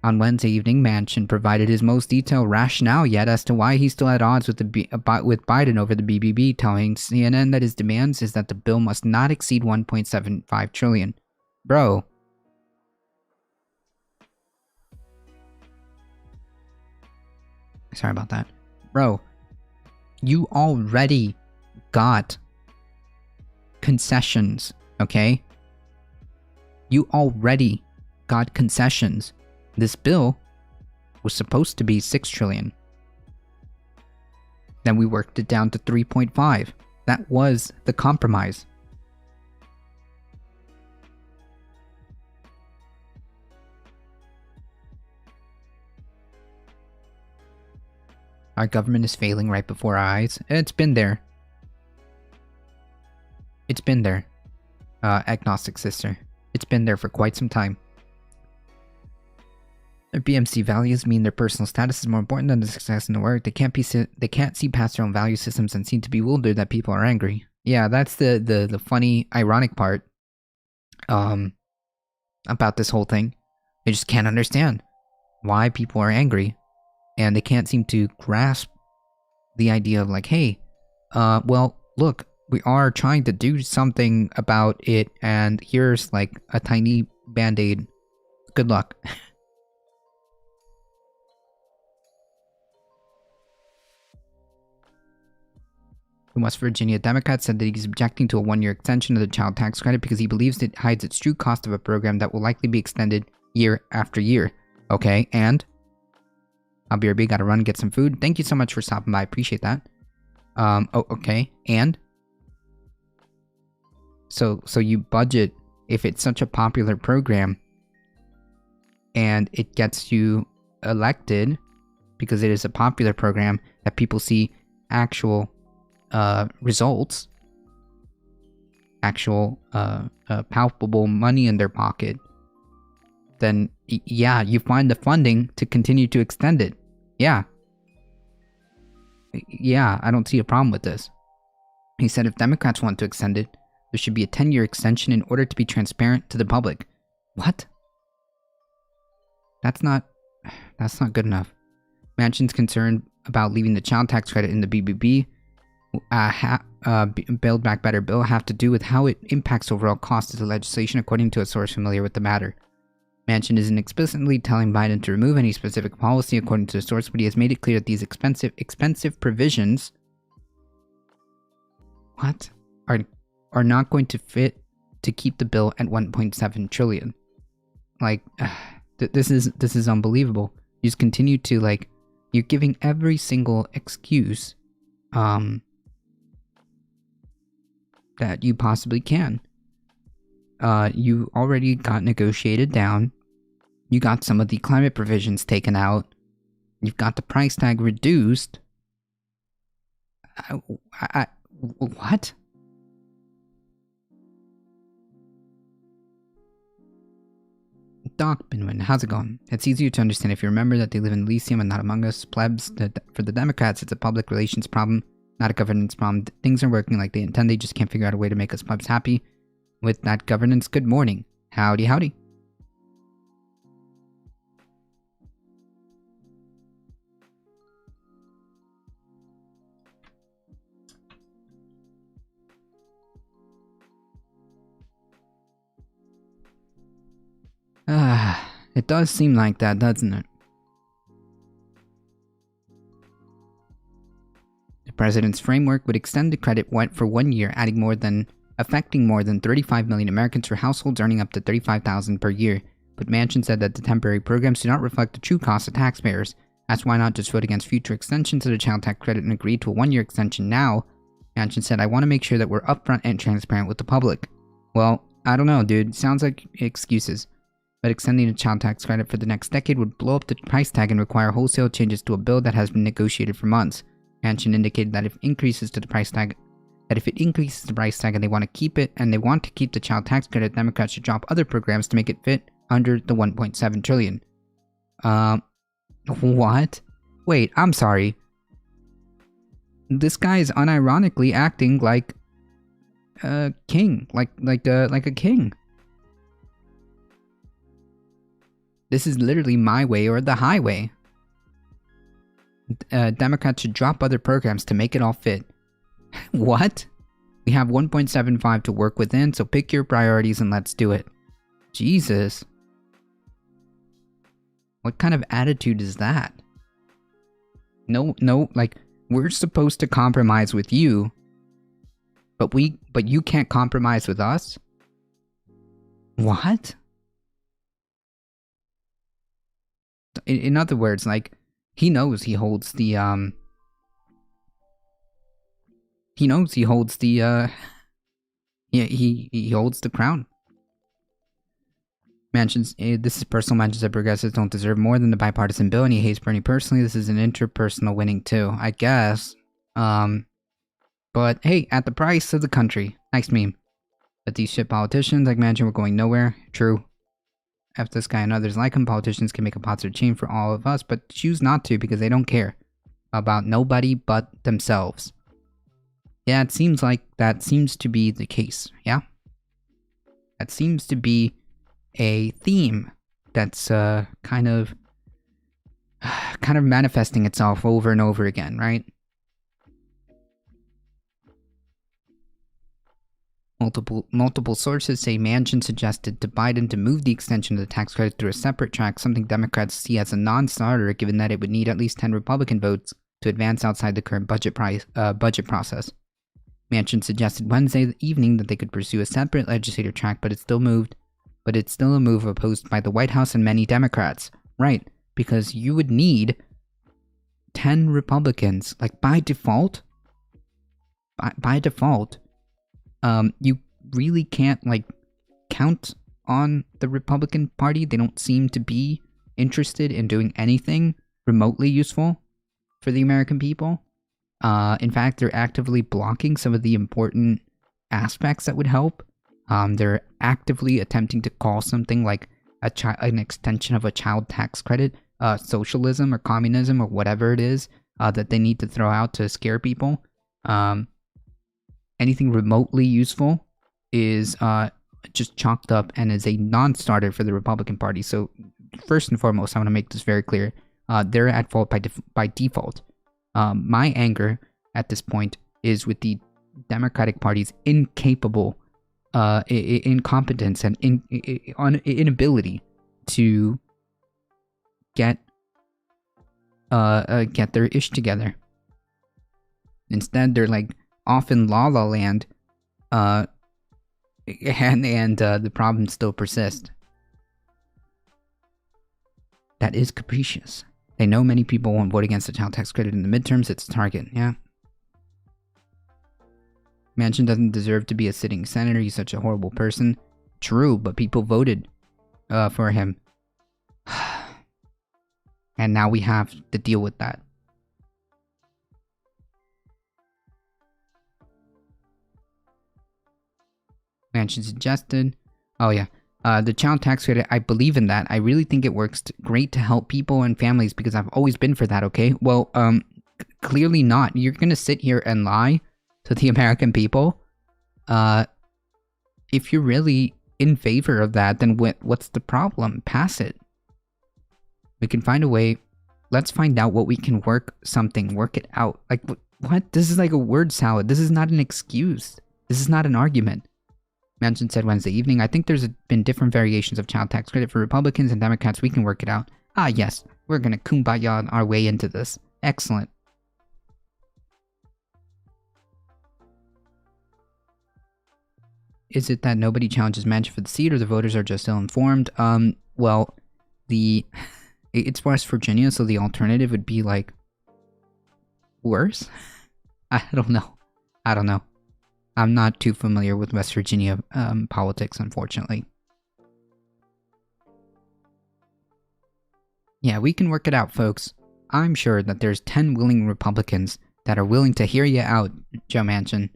On Wednesday evening, Manchin provided his most detailed rationale yet as to why he's still at odds with Biden over the BBB, telling CNN that his demands is that the bill must not exceed $1.75 trillion. Bro. Sorry about that. Bro, You already got concessions, okay? You already got concessions. This bill was supposed to be 6 trillion. Then we worked it down to 3.5. That was the compromise. Our government is failing right before our eyes. It's been there. It's been there, agnostic sister. It's been there for quite some time. Their BMC values mean their personal status is more important than the success in the work. They can't see past their own value systems and seem to be bewildered that people are angry. Yeah, that's the funny, ironic part about this whole thing. They just can't understand why people are angry. And they can't seem to grasp the idea of like, hey, well, look, we are trying to do something about it, and here's like a tiny band-aid. Good luck. The West Virginia Democrat said that he's objecting to a 1-year extension of the child tax credit because he believes it hides its true cost of a program that will likely be extended year after year. Okay, and I'll be RB, gotta run, get some food. Thank you so much for stopping by, appreciate that. Oh, okay, and? So you budget, if it's such a popular program, and it gets you elected, because it is a popular program, that people see actual results, actual palpable money in their pocket, then yeah, you find the funding to continue to extend it. Yeah. Yeah, I don't see a problem with this. He said if Democrats want to extend it, there should be a 10-year extension in order to be transparent to the public. What? That's not good enough. Manchin's concerned about leaving the child tax credit in the BBB, Build Back Better bill, have to do with how it impacts overall cost of the legislation, according to a source familiar with the matter. Manchin isn't explicitly telling Biden to remove any specific policy according to the source, but he has made it clear that these expensive provisions are not going to fit to keep the bill at 1.7 trillion. Like, this is unbelievable. You just continue to, like, you're giving every single excuse that you possibly can. You already got negotiated down. You got some of the climate provisions taken out. You've got the price tag reduced. What? Doc Binwin, how's it going? It's easier to understand if you remember that they live in Elysium and not among us plebs. For the Democrats, it's a public relations problem, not a governance problem. Things are working like they intend. They just can't figure out a way to make us plebs happy with that governance. Good morning. Howdy, howdy. It does seem like that, doesn't it? The president's framework would extend the credit for 1 year, affecting more than 35 million Americans for households earning up to $35,000 per year. But Manchin said that the temporary programs do not reflect the true cost of taxpayers. That's why not just vote against future extensions of the child tax credit and agree to a 1-year extension now. Manchin said, I want to make sure that we're upfront and transparent with the public. Well, I don't know, dude. Sounds like excuses. But extending the child tax credit for the next decade would blow up the price tag and require wholesale changes to a bill that has been negotiated for months. Manchin indicated that if it increases the price tag and they want to keep it, and they want to keep the child tax credit, Democrats should drop other programs to make it fit under the 1.7 trillion. What? Wait, I'm sorry. This guy is unironically acting like a king, like a king. This is literally my way or the highway. Democrats should drop other programs to make it all fit. What? We have 1.75 to work within, so pick your priorities and let's do it. Jesus. What kind of attitude is that? No, like, We're supposed to compromise with you, but you can't compromise with us? What? In other words, like, he knows he holds the he holds the crown. This is personal mentions that progressives don't deserve more than the bipartisan bill, and he hates Bernie personally. This is an interpersonal winning too, I guess. But hey, at the price of the country. Nice meme. But these shit politicians, like Manchin, were going nowhere. True. F this guy and others like him, politicians can make a positive change for all of us, but choose not to because they don't care about nobody but themselves. Yeah, it seems like that seems to be the case, yeah? That seems to be a theme that's kind of manifesting itself over and over again, right? Multiple sources say Manchin suggested to Biden to move the extension of the tax credit through a separate track, something Democrats see as a non-starter given that it would need at least 10 Republican votes to advance outside the current budget process. Manchin suggested Wednesday evening that they could pursue a separate legislative track, but it's still a move opposed by the White House and many Democrats. Right, because you would need 10 Republicans, like by default. You really can't, like, count on the Republican Party. They don't seem to be interested in doing anything remotely useful for the American people. In fact, they're actively blocking some of the important aspects that would help. They're actively attempting to call something like an extension of a child tax credit, socialism or communism or whatever it is that they need to throw out to scare people. Anything remotely useful is just chalked up and is a non-starter for the Republican Party. So first and foremost, I want to make this very clear. They're at fault by default. My anger at this point is with the Democratic Party's incompetence and inability to get their ish together. Instead, they're like off in La La Land, and the problems still persist. That is capricious. They know many people won't vote against the child tax credit in the midterms. It's a target, yeah. Manchin doesn't deserve to be a sitting senator. He's such a horrible person. True, but people voted for him. And now we have to deal with that. Manchin suggested. Oh yeah. The child tax credit, I believe in that. I really think it works great to help people and families because I've always been for that, okay? Well, clearly not. You're gonna sit here and lie to the American people? If you're really in favor of that, then what's the problem? Pass it. We can find a way. Let's find out what we can work it out. Like, what? This is like a word salad. This is not an excuse. This is not an argument. Manchin said Wednesday evening, I think there's been different variations of child tax credit for Republicans and Democrats. We can work it out. Ah, yes. We're gonna kumbaya our way into this. Excellent. Is it that nobody challenges Manchin for the seat or the voters are just ill-informed? Well, it's West Virginia, so the alternative would be, like, worse? I don't know. I'm not too familiar with West Virginia politics, unfortunately. Yeah, we can work it out, folks. I'm sure that there's 10 willing Republicans that are willing to hear you out, Joe Manchin.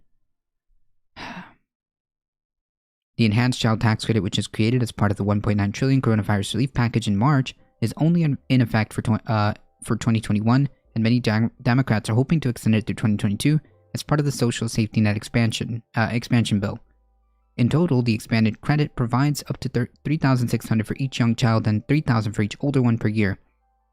The enhanced child tax credit, which is created as part of the $1.9 trillion coronavirus relief package in March, is only in effect for 2021, and many Democrats are hoping to extend it through 2022 as part of the social safety net expansion bill. In total, the expanded credit provides up to $3,600 for each young child and $3,000 for each older one per year.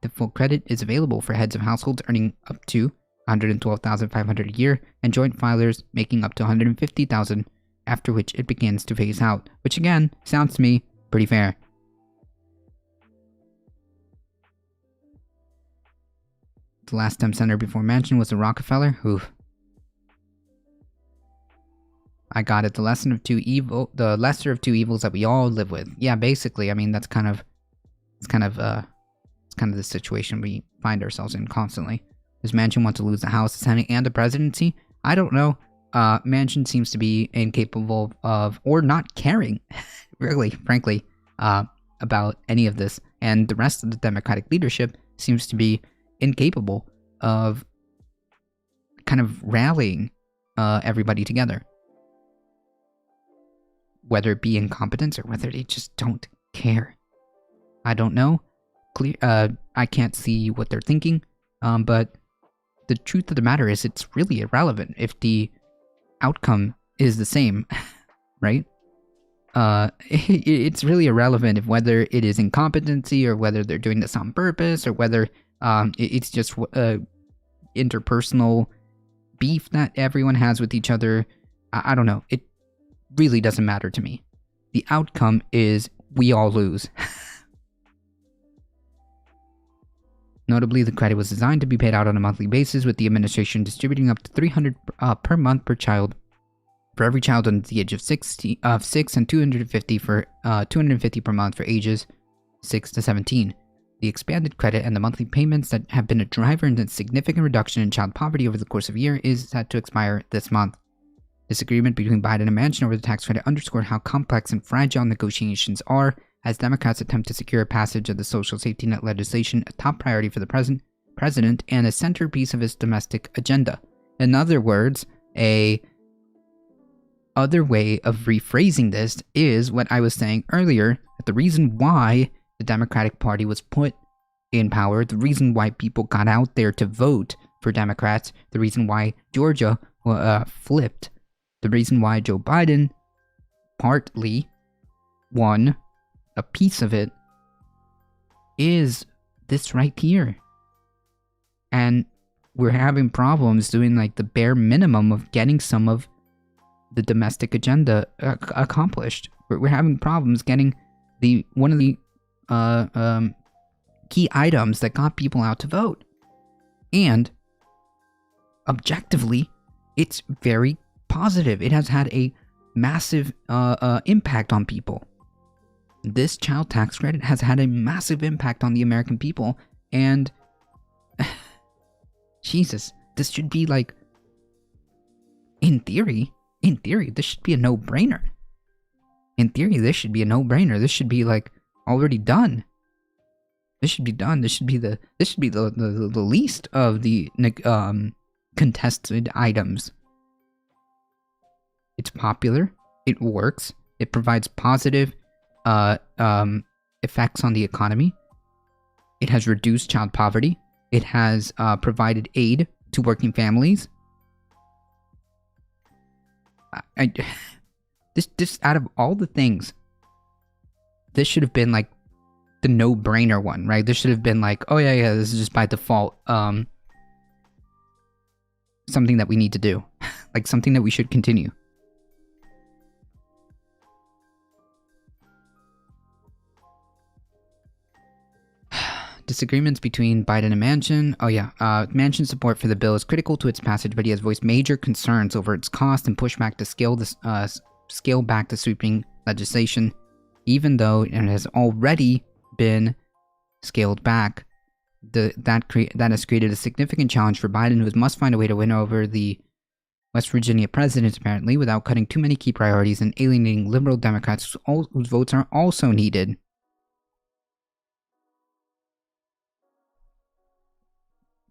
The full credit is available for heads of households earning up to $112,500 a year and joint filers making up to $150,000, after which it begins to phase out, which again sounds to me pretty fair. The last STEM center before mansion was the Rockefeller. Oof. I got it. The lesser of two evils that we all live with. Yeah, basically. I mean, it's kind of the situation we find ourselves in constantly. Does Manchin want to lose the House, the Senate, and the presidency? I don't know. Manchin seems to be incapable of, or not caring, really, frankly, about any of this. And the rest of the Democratic leadership seems to be incapable of kind of rallying everybody together. Whether it be incompetence or whether they just don't care. I don't know. I can't see what they're thinking, but the truth of the matter is it's really irrelevant if the outcome is the same, right? It's really irrelevant if whether it is incompetency or whether they're doing this on purpose or whether it's just interpersonal beef that everyone has with each other. I don't know. It really doesn't matter to me. The outcome is we all lose. Notably, the credit was designed to be paid out on a monthly basis, with the administration distributing up to $300 per month per child for every child under the age of 6, and $250 per month for ages 6 to 17. The expanded credit and the monthly payments that have been a driver in the significant reduction in child poverty over the course of a year is set to expire this month. Disagreement between Biden and Manchin over the tax credit underscored how complex and fragile negotiations are, as Democrats attempt to secure passage of the social safety net legislation, a top priority for the president and a centerpiece of his domestic agenda. In other words, other way of rephrasing this is what I was saying earlier, that the reason why the Democratic Party was put in power, the reason why people got out there to vote for Democrats, the reason why Georgia flipped, the reason why Joe Biden partly won a piece of it is this right here. And we're having problems doing like the bare minimum of getting some of the domestic agenda accomplished. We're having problems getting one of the key items that got people out to vote. And objectively, it's very positive. It has had a massive impact on people. This child tax credit has had a massive impact on the American people, and Jesus, this should be like, in theory, this should be a no-brainer. In theory, this should be a no-brainer. This should be like already done. This should be done. This should be the least of the contested items. It's popular. It works. It provides positive effects on the economy. It has reduced child poverty. It has provided aid to working families. This out of all the things, this should have been like the no-brainer one, right? This should have been like, oh yeah, this is just by default something that we need to do, like something that we should continue. Disagreements between Biden and Manchin. Oh yeah, Manchin's support for the bill is critical to its passage, but he has voiced major concerns over its cost and pushback to scale back the sweeping legislation, even though it has already been scaled back. That has created a significant challenge for Biden, who must find a way to win over the West Virginia president, apparently, without cutting too many key priorities and alienating liberal Democrats whose votes are also needed.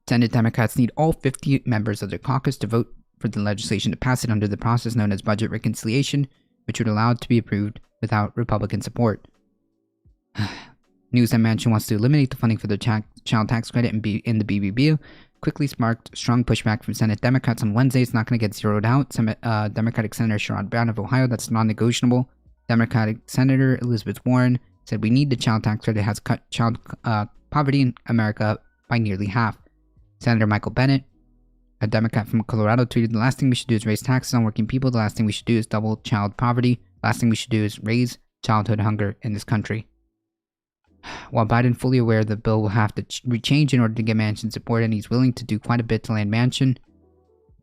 Senate Democrats need all 50 members of their caucus to vote for the legislation to pass it under the process known as budget reconciliation, which would allow it to be approved without Republican support. News that Manchin wants to eliminate the funding for the child tax credit in the BBB quickly sparked strong pushback from Senate Democrats on Wednesday. It's not going to get zeroed out. Democratic Senator Sherrod Brown of Ohio, that's non-negotiable. Democratic Senator Elizabeth Warren said, "We need the child tax credit. It has cut child poverty in America by nearly half." Senator Michael Bennet, a Democrat from Colorado, tweeted, "The last thing we should do is raise taxes on working people. The last thing we should do is double child poverty. The last thing we should do is raise childhood hunger in this country." While Biden fully aware the bill will have to change in order to get Manchin support, and he's willing to do quite a bit to land Manchin,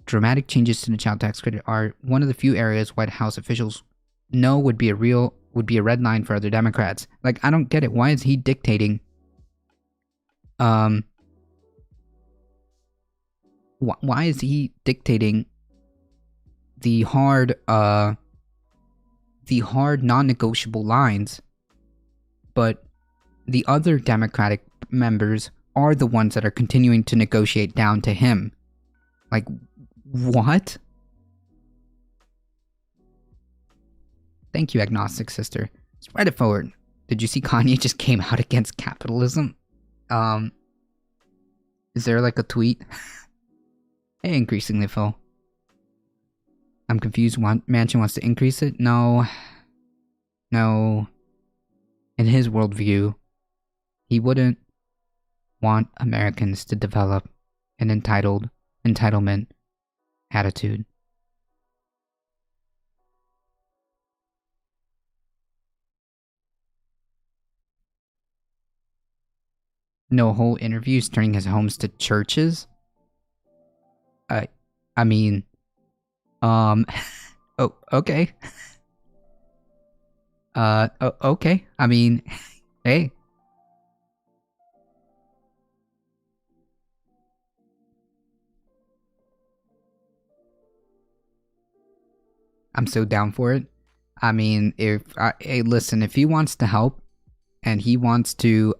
dramatic changes to the child tax credit are one of the few areas White House officials know would be a red line for other Democrats. Like, I don't get it. Why is he dictating? Why is he dictating the hard non-negotiable lines, but the other Democratic members are the ones that are continuing to negotiate down to him? Like, what? Thank you, agnostic sister. Spread it forward. Did you see Kanye just came out against capitalism? Is there like a tweet? Hey, increasingly full. I'm confused. Manchin wants to increase it? No. In his worldview, he wouldn't want Americans to develop an entitlement attitude. No whole interviews turning his homes to churches? I mean, oh, okay. Okay. I mean, hey. I'm so down for it. I mean, hey, listen, if he wants to help and he wants to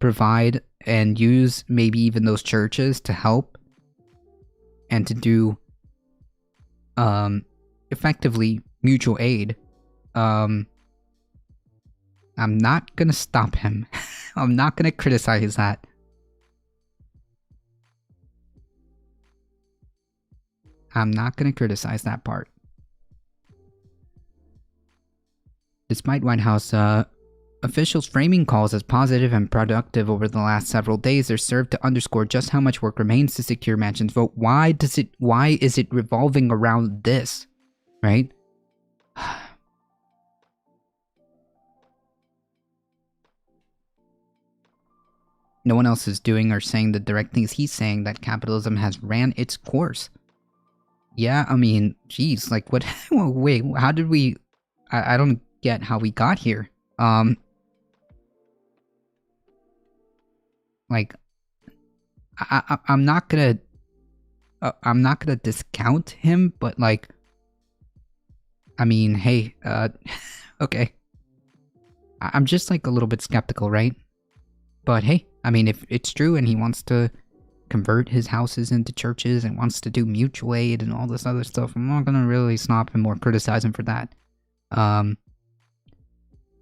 provide and use maybe even those churches to help and to do effectively mutual aid, I'm not gonna stop him. I'm not gonna criticize that. I'm not gonna criticize that part. Despite White House officials framing calls as positive and productive over the last several days, they're served to underscore just how much work remains to secure Manchin's vote. Why is it revolving around this? Right? No one else is doing or saying the direct things he's saying, that capitalism has ran its course. Yeah, I mean, geez, like what? Wait, how did we? I don't get how we got here. Like, I'm not gonna discount him, but like, I mean, hey, okay. I'm just like a little bit skeptical, right? But hey, I mean, if it's true and he wants to convert his houses into churches and wants to do mutual aid and all this other stuff, I'm not gonna really stop him or criticize him for that.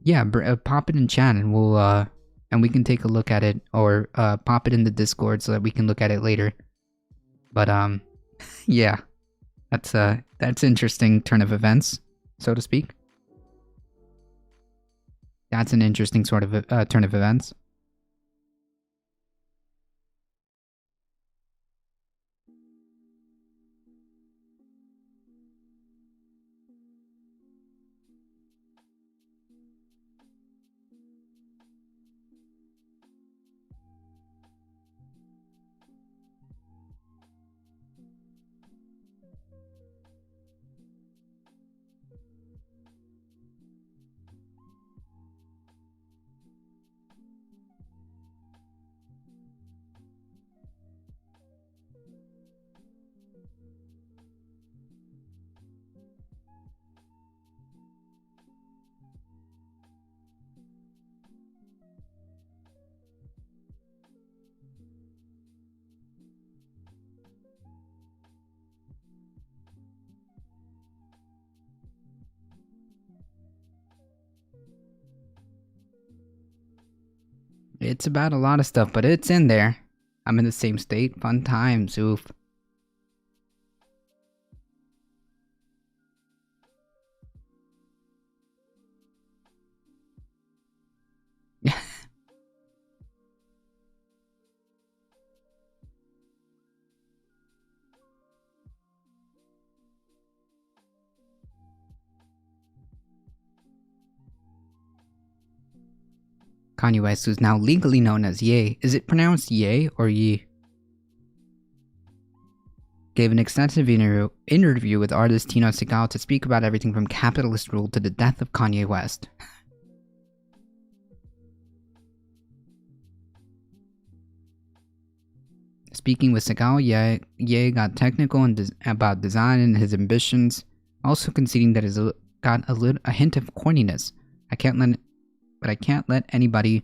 Yeah, pop it in chat and we'll and we can take a look at it, or pop it in the Discord so that we can look at it later. But yeah, that's interesting turn of events, so to speak. That's an interesting sort of turn of events. It's about a lot of stuff, but it's in there. I'm in the same state. Fun times, oof. Kanye West, who's now legally known as Ye. Is it pronounced Ye or Ye? Gave an extensive interview with artist Tino Segal to speak about everything from capitalist rule to the death of Kanye West. Speaking with Segal, Ye got technical about design and his ambitions, also conceding that he's got a hint of corniness. I can't let anybody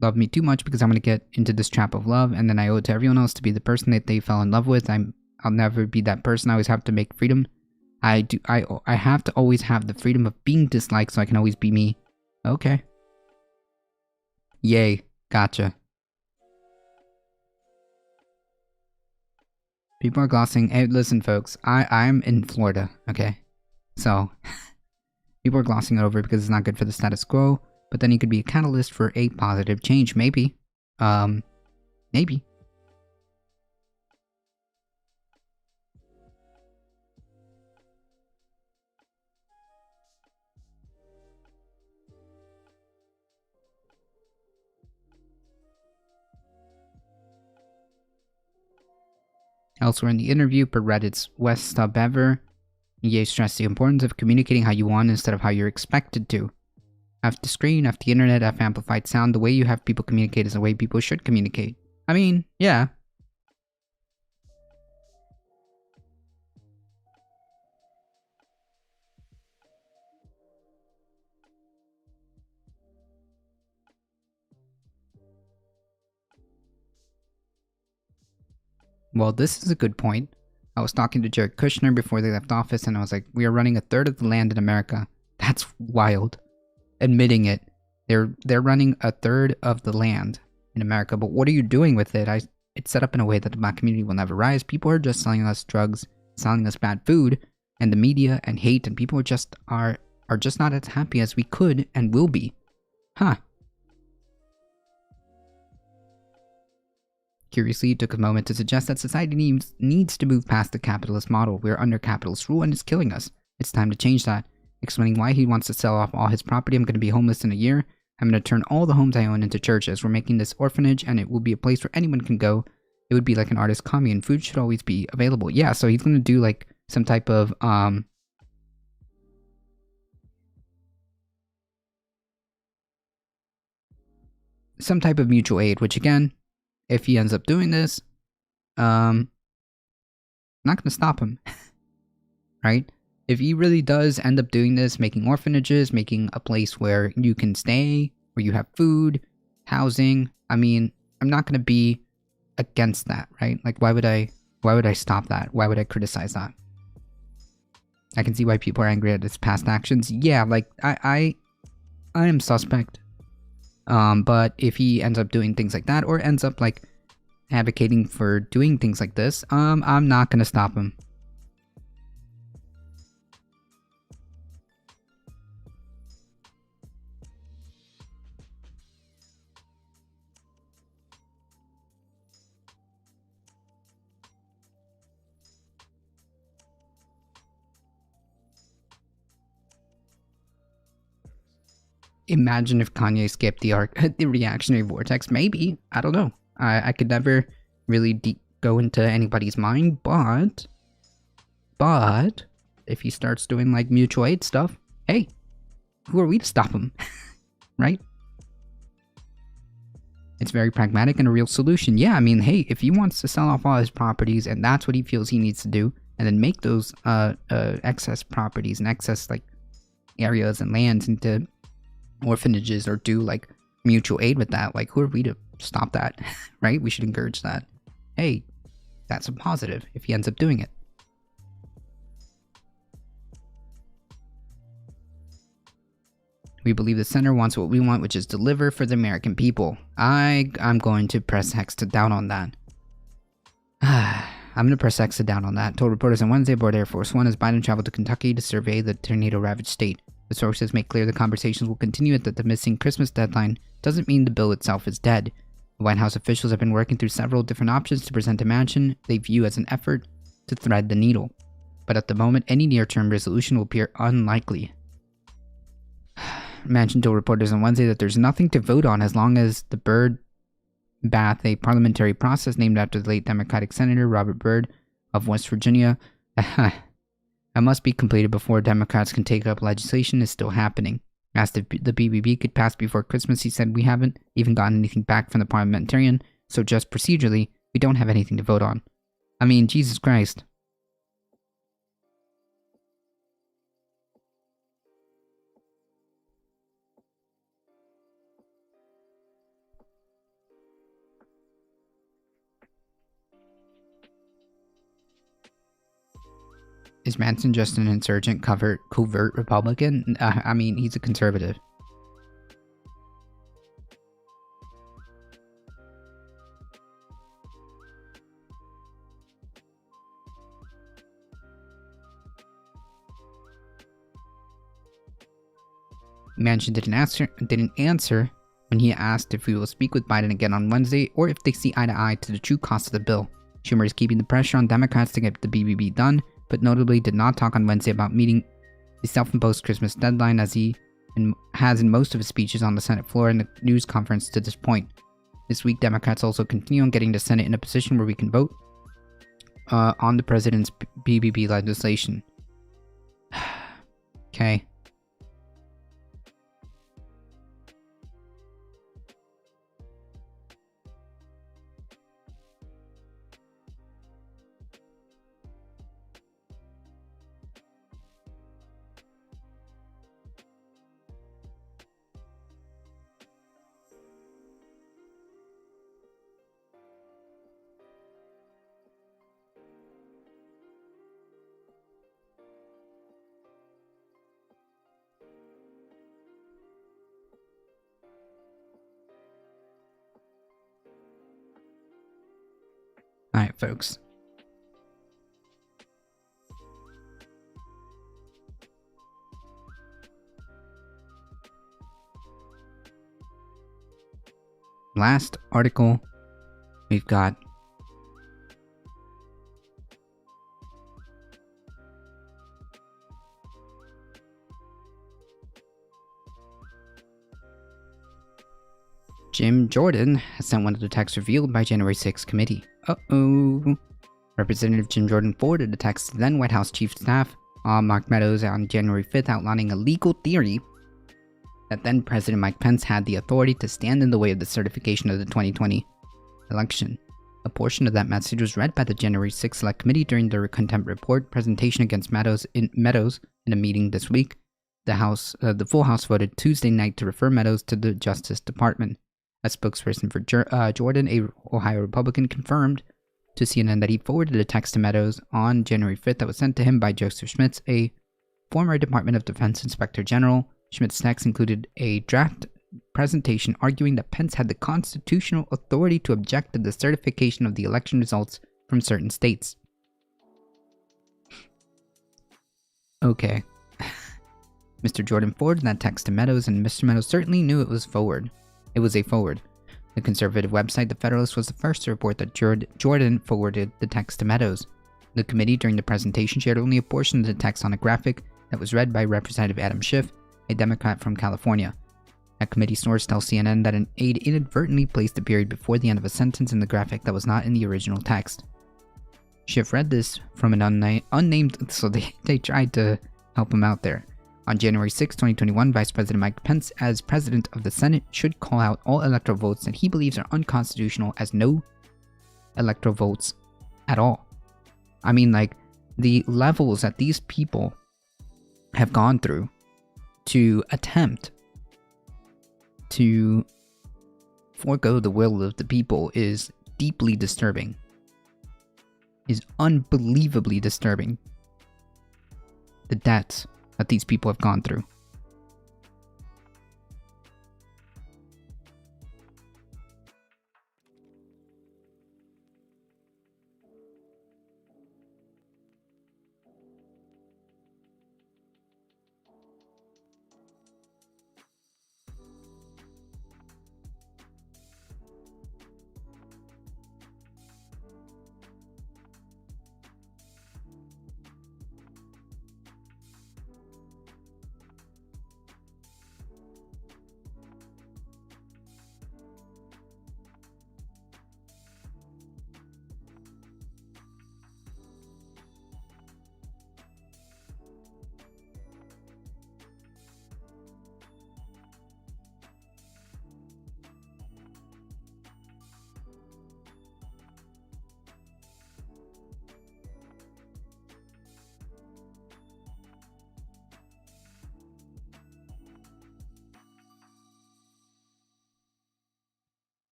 love me too much because I'm going to get into this trap of love, and then I owe it to everyone else to be the person that they fell in love with. I'll never be that person. I always have to make freedom. I have to always have the freedom of being disliked so I can always be me. Okay. Yay. Gotcha. People are glossing. Hey, listen, folks. I'm in Florida, okay? So, people are glossing it over because it's not good for the status quo, but then he could be a catalyst for a positive change, maybe. Maybe. Elsewhere in the interview, per Reddit's West Stub Ever, Ye stressed the importance of communicating how you want instead of how you're expected to. F the screen, F the internet, F amplified sound. The way you have people communicate is the way people should communicate. I mean, yeah. Well, this is a good point. I was talking to Jared Kushner before they left office, and I was like, we are running a third of the land in America. That's wild. Admitting it. They're running a third of the land in America, but what are you doing with it? It's set up in a way that the black community will never rise. People are just selling us drugs, selling us bad food, and the media and hate, and people are just not as happy as we could and will be. Huh. Curiously, he took a moment to suggest that society needs to move past the capitalist model. We're under capitalist rule and it's killing us. It's time to change that. Explaining why he wants to sell off all his property. I'm going to be homeless in a year. I'm going to turn all the homes I own into churches. We're making this orphanage and it will be a place where anyone can go. It would be like an artist commune. Food should always be available. Yeah, so he's going to do like some type of mutual aid, which again, if he ends up doing this, not going to stop him, right? If he really does end up doing this, making orphanages, making a place where you can stay, where you have food, housing, I mean, I'm not going to be against that, right? Like, why would I stop that? Why would I criticize that? I can see why people are angry at his past actions. Yeah, like, I am suspect. But if he ends up doing things like that, or ends up, like, advocating for doing things like this, I'm not gonna stop him. Imagine if Kanye skipped the reactionary vortex. Maybe. I don't know. I could never really go into anybody's mind, but if he starts doing like mutual aid stuff, hey, who are we to stop him? Right? It's very pragmatic and a real solution. Yeah, I mean, hey, if he wants to sell off all his properties and that's what he feels he needs to do, and then make those excess properties and excess like areas and lands into orphanages, or do like mutual aid with that, like who are we to stop that? Right? We should encourage that. Hey, that's a positive if he ends up doing it. We believe the center wants what we want, which is deliver for the American people. I'm going to press X to down on that. I'm going to press X to down on that. Told reporters on Wednesday aboard Air Force One as Biden traveled to Kentucky to survey the tornado-ravaged state. The sources make clear the conversations will continue, that the missing Christmas deadline doesn't mean the bill itself is dead. The White House officials have been working through several different options to present a mansion they view as an effort to thread the needle. But at the moment, any near-term resolution will appear unlikely. Manchin told reporters on Wednesday that there's nothing to vote on as long as the Byrd Bath, a parliamentary process named after the late Democratic Senator Robert Byrd of West Virginia, that must be completed before Democrats can take up legislation, is still happening. Asked if the BBB could pass before Christmas, he said, "We haven't even gotten anything back from the parliamentarian, so just procedurally, we don't have anything to vote on." I mean, Jesus Christ. Is Manson just an insurgent, covert Republican? I mean, he's a conservative. Manchin didn't answer when he asked if we will speak with Biden again on Wednesday or if they see eye to eye to the true cost of the bill. Schumer is keeping the pressure on Democrats to get the BBB done, but notably did not talk on Wednesday about meeting the self-imposed Christmas deadline as he has in most of his speeches on the Senate floor and the news conference to this point. This week, Democrats also continue on getting the Senate in a position where we can vote on the president's BBB legislation. Okay. Alright, folks. Last article, we've got Jim Jordan has sent one of the texts revealed by January 6th committee. Uh-oh. Representative Jim Jordan forwarded the text to then White House Chief of Staff Mark Meadows on January 5th, outlining a legal theory that then President Mike Pence had the authority to stand in the way of the certification of the 2020 election. A portion of that message was read by the January 6th Select Committee during their contempt report presentation against Meadows in a meeting this week. The full House voted Tuesday night to refer Meadows to the Justice Department. A spokesperson for Jordan, a Ohio Republican, confirmed to CNN that he forwarded a text to Meadows on January 5th that was sent to him by Joseph Schmitz, a former Department of Defense Inspector General. Schmidt's text included a draft presentation arguing that Pence had the constitutional authority to object to the certification of the election results from certain states. Okay. Mr. Jordan forwarded that text to Meadows, and Mr. Meadows certainly knew it was forward. It was a forward. The conservative website The Federalist was the first to report that Jordan forwarded the text to Meadows. The committee during the presentation shared only a portion of the text on a graphic that was read by Representative Adam Schiff, a Democrat from California. A committee source tells CNN that an aide inadvertently placed a period before the end of a sentence in the graphic that was not in the original text. Schiff read this from an unnamed, so they tried to help him out there. On January 6, 2021, Vice President Mike Pence, as President of the Senate, should call out all electoral votes that he believes are unconstitutional as no electoral votes at all. I mean, like, the levels that these people have gone through to attempt to forego the will of the people is deeply disturbing. Is unbelievably disturbing. The deaths that these people have gone through.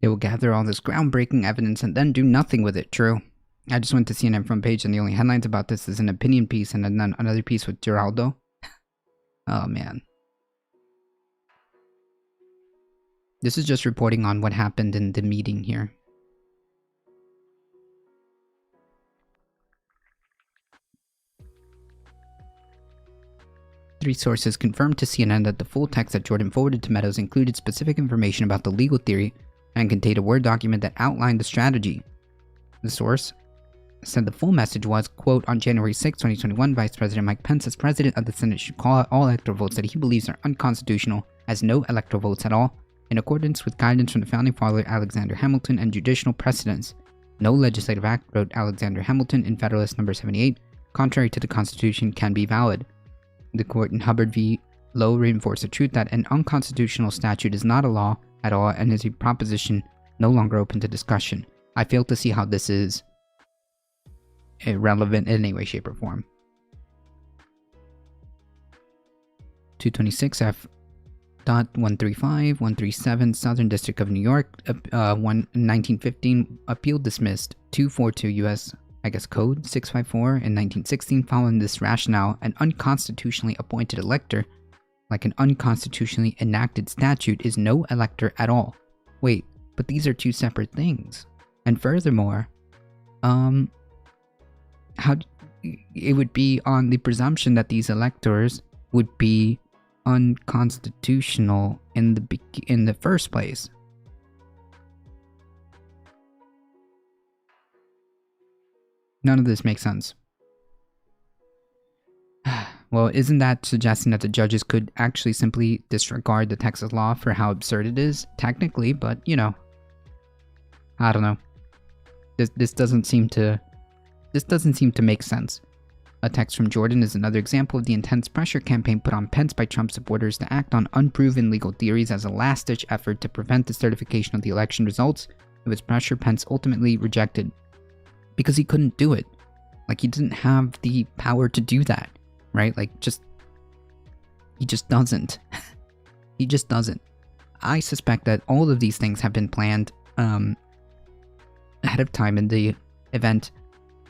They will gather all this groundbreaking evidence and then do nothing with it. True. I just went to CNN front page and the only headlines about this is an opinion piece and then another piece with Geraldo. Oh, man. This is just reporting on what happened in the meeting here. Three sources confirmed to CNN that the full text that Jordan forwarded to Meadows included specific information about the legal theory and contained a Word document that outlined the strategy. The source said the full message was, quote, on January 6, 2021, Vice President Mike Pence, as President of the Senate, should call out all electoral votes that he believes are unconstitutional as no electoral votes at all, in accordance with guidance from the founding father Alexander Hamilton and judicial precedents. No legislative act, wrote Alexander Hamilton in Federalist No. 78, contrary to the Constitution, can be valid. The court in Hubbard v. Lowe reinforced the truth that an unconstitutional statute is not a law at all and is a proposition no longer open to discussion. I fail to see how this is irrelevant in any way, shape, or form. 226F.135.137 Southern District of New York, 1915, appeal dismissed. 242 U.S. Code 654 in 1916. Following this rationale, an unconstitutionally appointed elector, like an unconstitutionally enacted statute, is no elector at all. Wait, but these are two separate things. And furthermore, how it would be on the presumption that these electors would be unconstitutional in the first place. None of this makes sense. Well, isn't that suggesting that the judges could actually simply disregard the Texas law for how absurd it is? Technically, but, you know. I don't know. This doesn't seem to make sense. A text from Jordan is another example of the intense pressure campaign put on Pence by Trump supporters to act on unproven legal theories as a last-ditch effort to prevent the certification of the election results, of which pressure Pence ultimately rejected. Because he couldn't do it. Like, he didn't have the power to do that, right? Like, he just doesn't. He just doesn't. I suspect that all of these things have been planned ahead of time in the event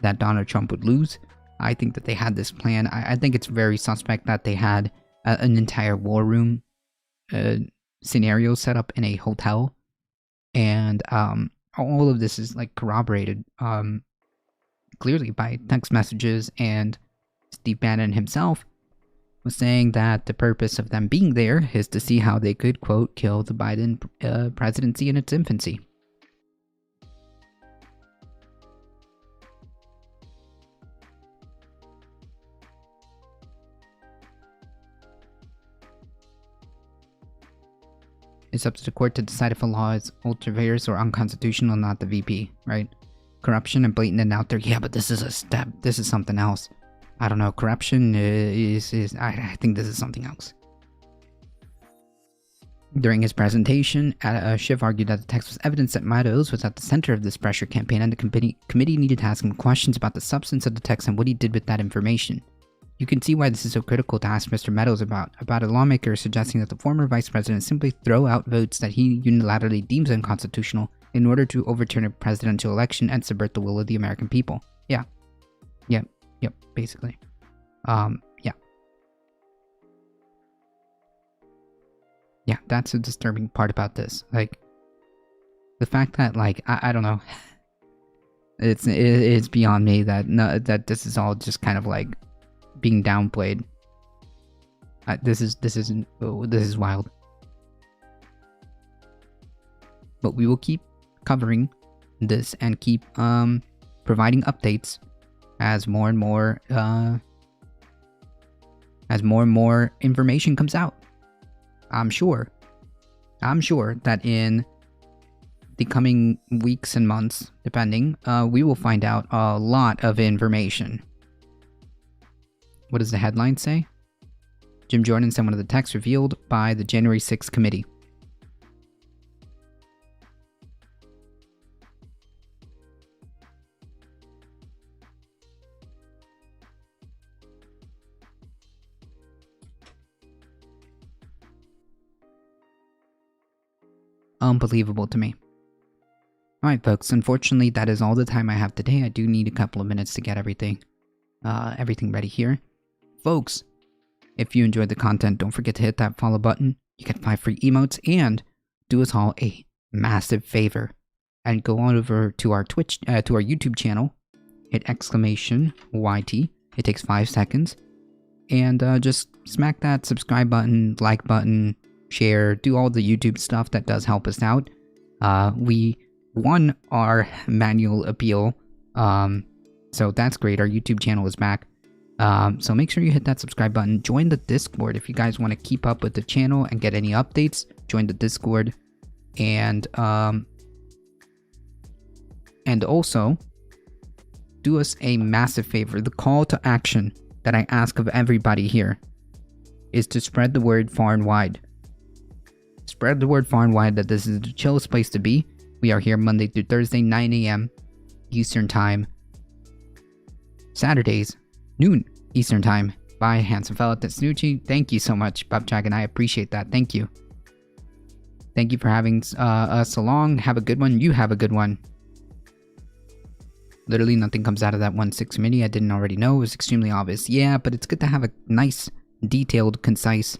that Donald Trump would lose. I think that they had this plan. I think it's very suspect that they had an entire war room scenario set up in a hotel. And all of this is like corroborated clearly by text messages, and Steve Bannon himself was saying that the purpose of them being there is to see how they could, quote, kill the Biden presidency in its infancy. It's up to the court to decide if a law is ultra-vires or unconstitutional, not the VP, right? Corruption and blatant and out there. Yeah, but this is a step. This is something else. I don't know. Corruption I think this is something else. During his presentation, Schiff argued that the text was evidence that Meadows was at the center of this pressure campaign, and the committee needed to ask him questions about the substance of the text and what he did with that information. You can see why this is so critical to ask Mr. Meadows about a lawmaker suggesting that the former vice president simply throw out votes that he unilaterally deems unconstitutional in order to overturn a presidential election and subvert the will of the American people. Yeah. Yep, basically. Yeah. Yeah, that's a disturbing part about this. Like, the fact that, like, I don't know. It's beyond me that this is all just kind of like being downplayed. This is wild. But we will keep covering this and keep providing updates as more and more information comes out. I'm sure that in the coming weeks and months, depending, we will find out a lot of information. What does the headline say? Jim Jordan sent one of the texts revealed by the January 6th committee. Unbelievable to me. Alright folks, unfortunately that is all the time I have today. I do need a couple of minutes to get everything ready here. Folks, if you enjoyed the content, don't forget to hit that follow button. You get 5 free emotes, and do us all a massive favor and go on over to our YouTube channel, hit exclamation YT. It takes 5 seconds, and just smack that subscribe button, like button, share, do all the YouTube stuff that does help us out. We won our manual appeal, so that's great. Our YouTube channel is back. So make sure you hit that subscribe button. Join the Discord if you guys want to keep up with the channel and get any updates. Join the Discord, and also do us a massive favor. The call to action that I ask of everybody here is to spread the word far and wide. Spread the word far and wide that this is the chillest place to be. We are here Monday through Thursday, 9 a.m. Eastern Time. Saturdays, noon Eastern Time. Bye, handsome fella. That's Snoochie. Thank you so much, Bob Dragon. I appreciate that. Thank you. Thank you for having us along. Have a good one. You have a good one. Literally nothing comes out of that 1.6 mini I didn't already know. It was extremely obvious. Yeah, but it's good to have a nice, detailed, concise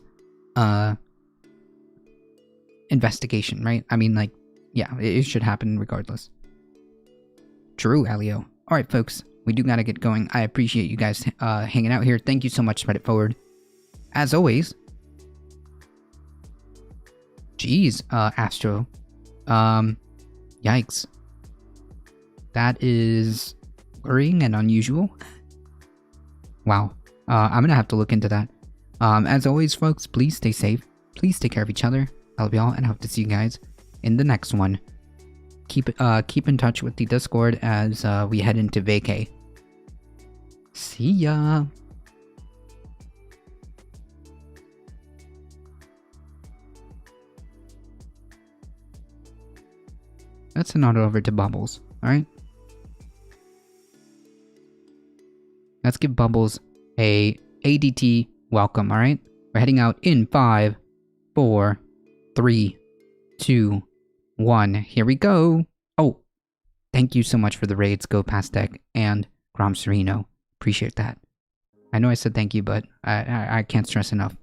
investigation, right? I mean, like, yeah, it should happen regardless. True, Alio. Alright, folks. We do gotta get going. I appreciate you guys hanging out here. Thank you so much. Spread it forward. As always. Jeez, Astro. Yikes. That is worrying and unusual. Wow. I'm gonna have to look into that. As always, folks, please stay safe. Please take care of each other. I love y'all, and I hope to see you guys in the next one. Keep in touch with the Discord as we head into vacay. See ya. Let's send it over to Bubbles, alright? Let's give Bubbles a ADT welcome, alright? We're heading out in 5, 4, 3, 2, 1. Here we go. Oh, thank you so much for the raids, Go Past Deck and Grom Sereno. Appreciate that. I know I said thank you, but I can't stress enough.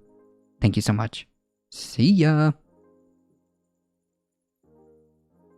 Thank you so much. See ya.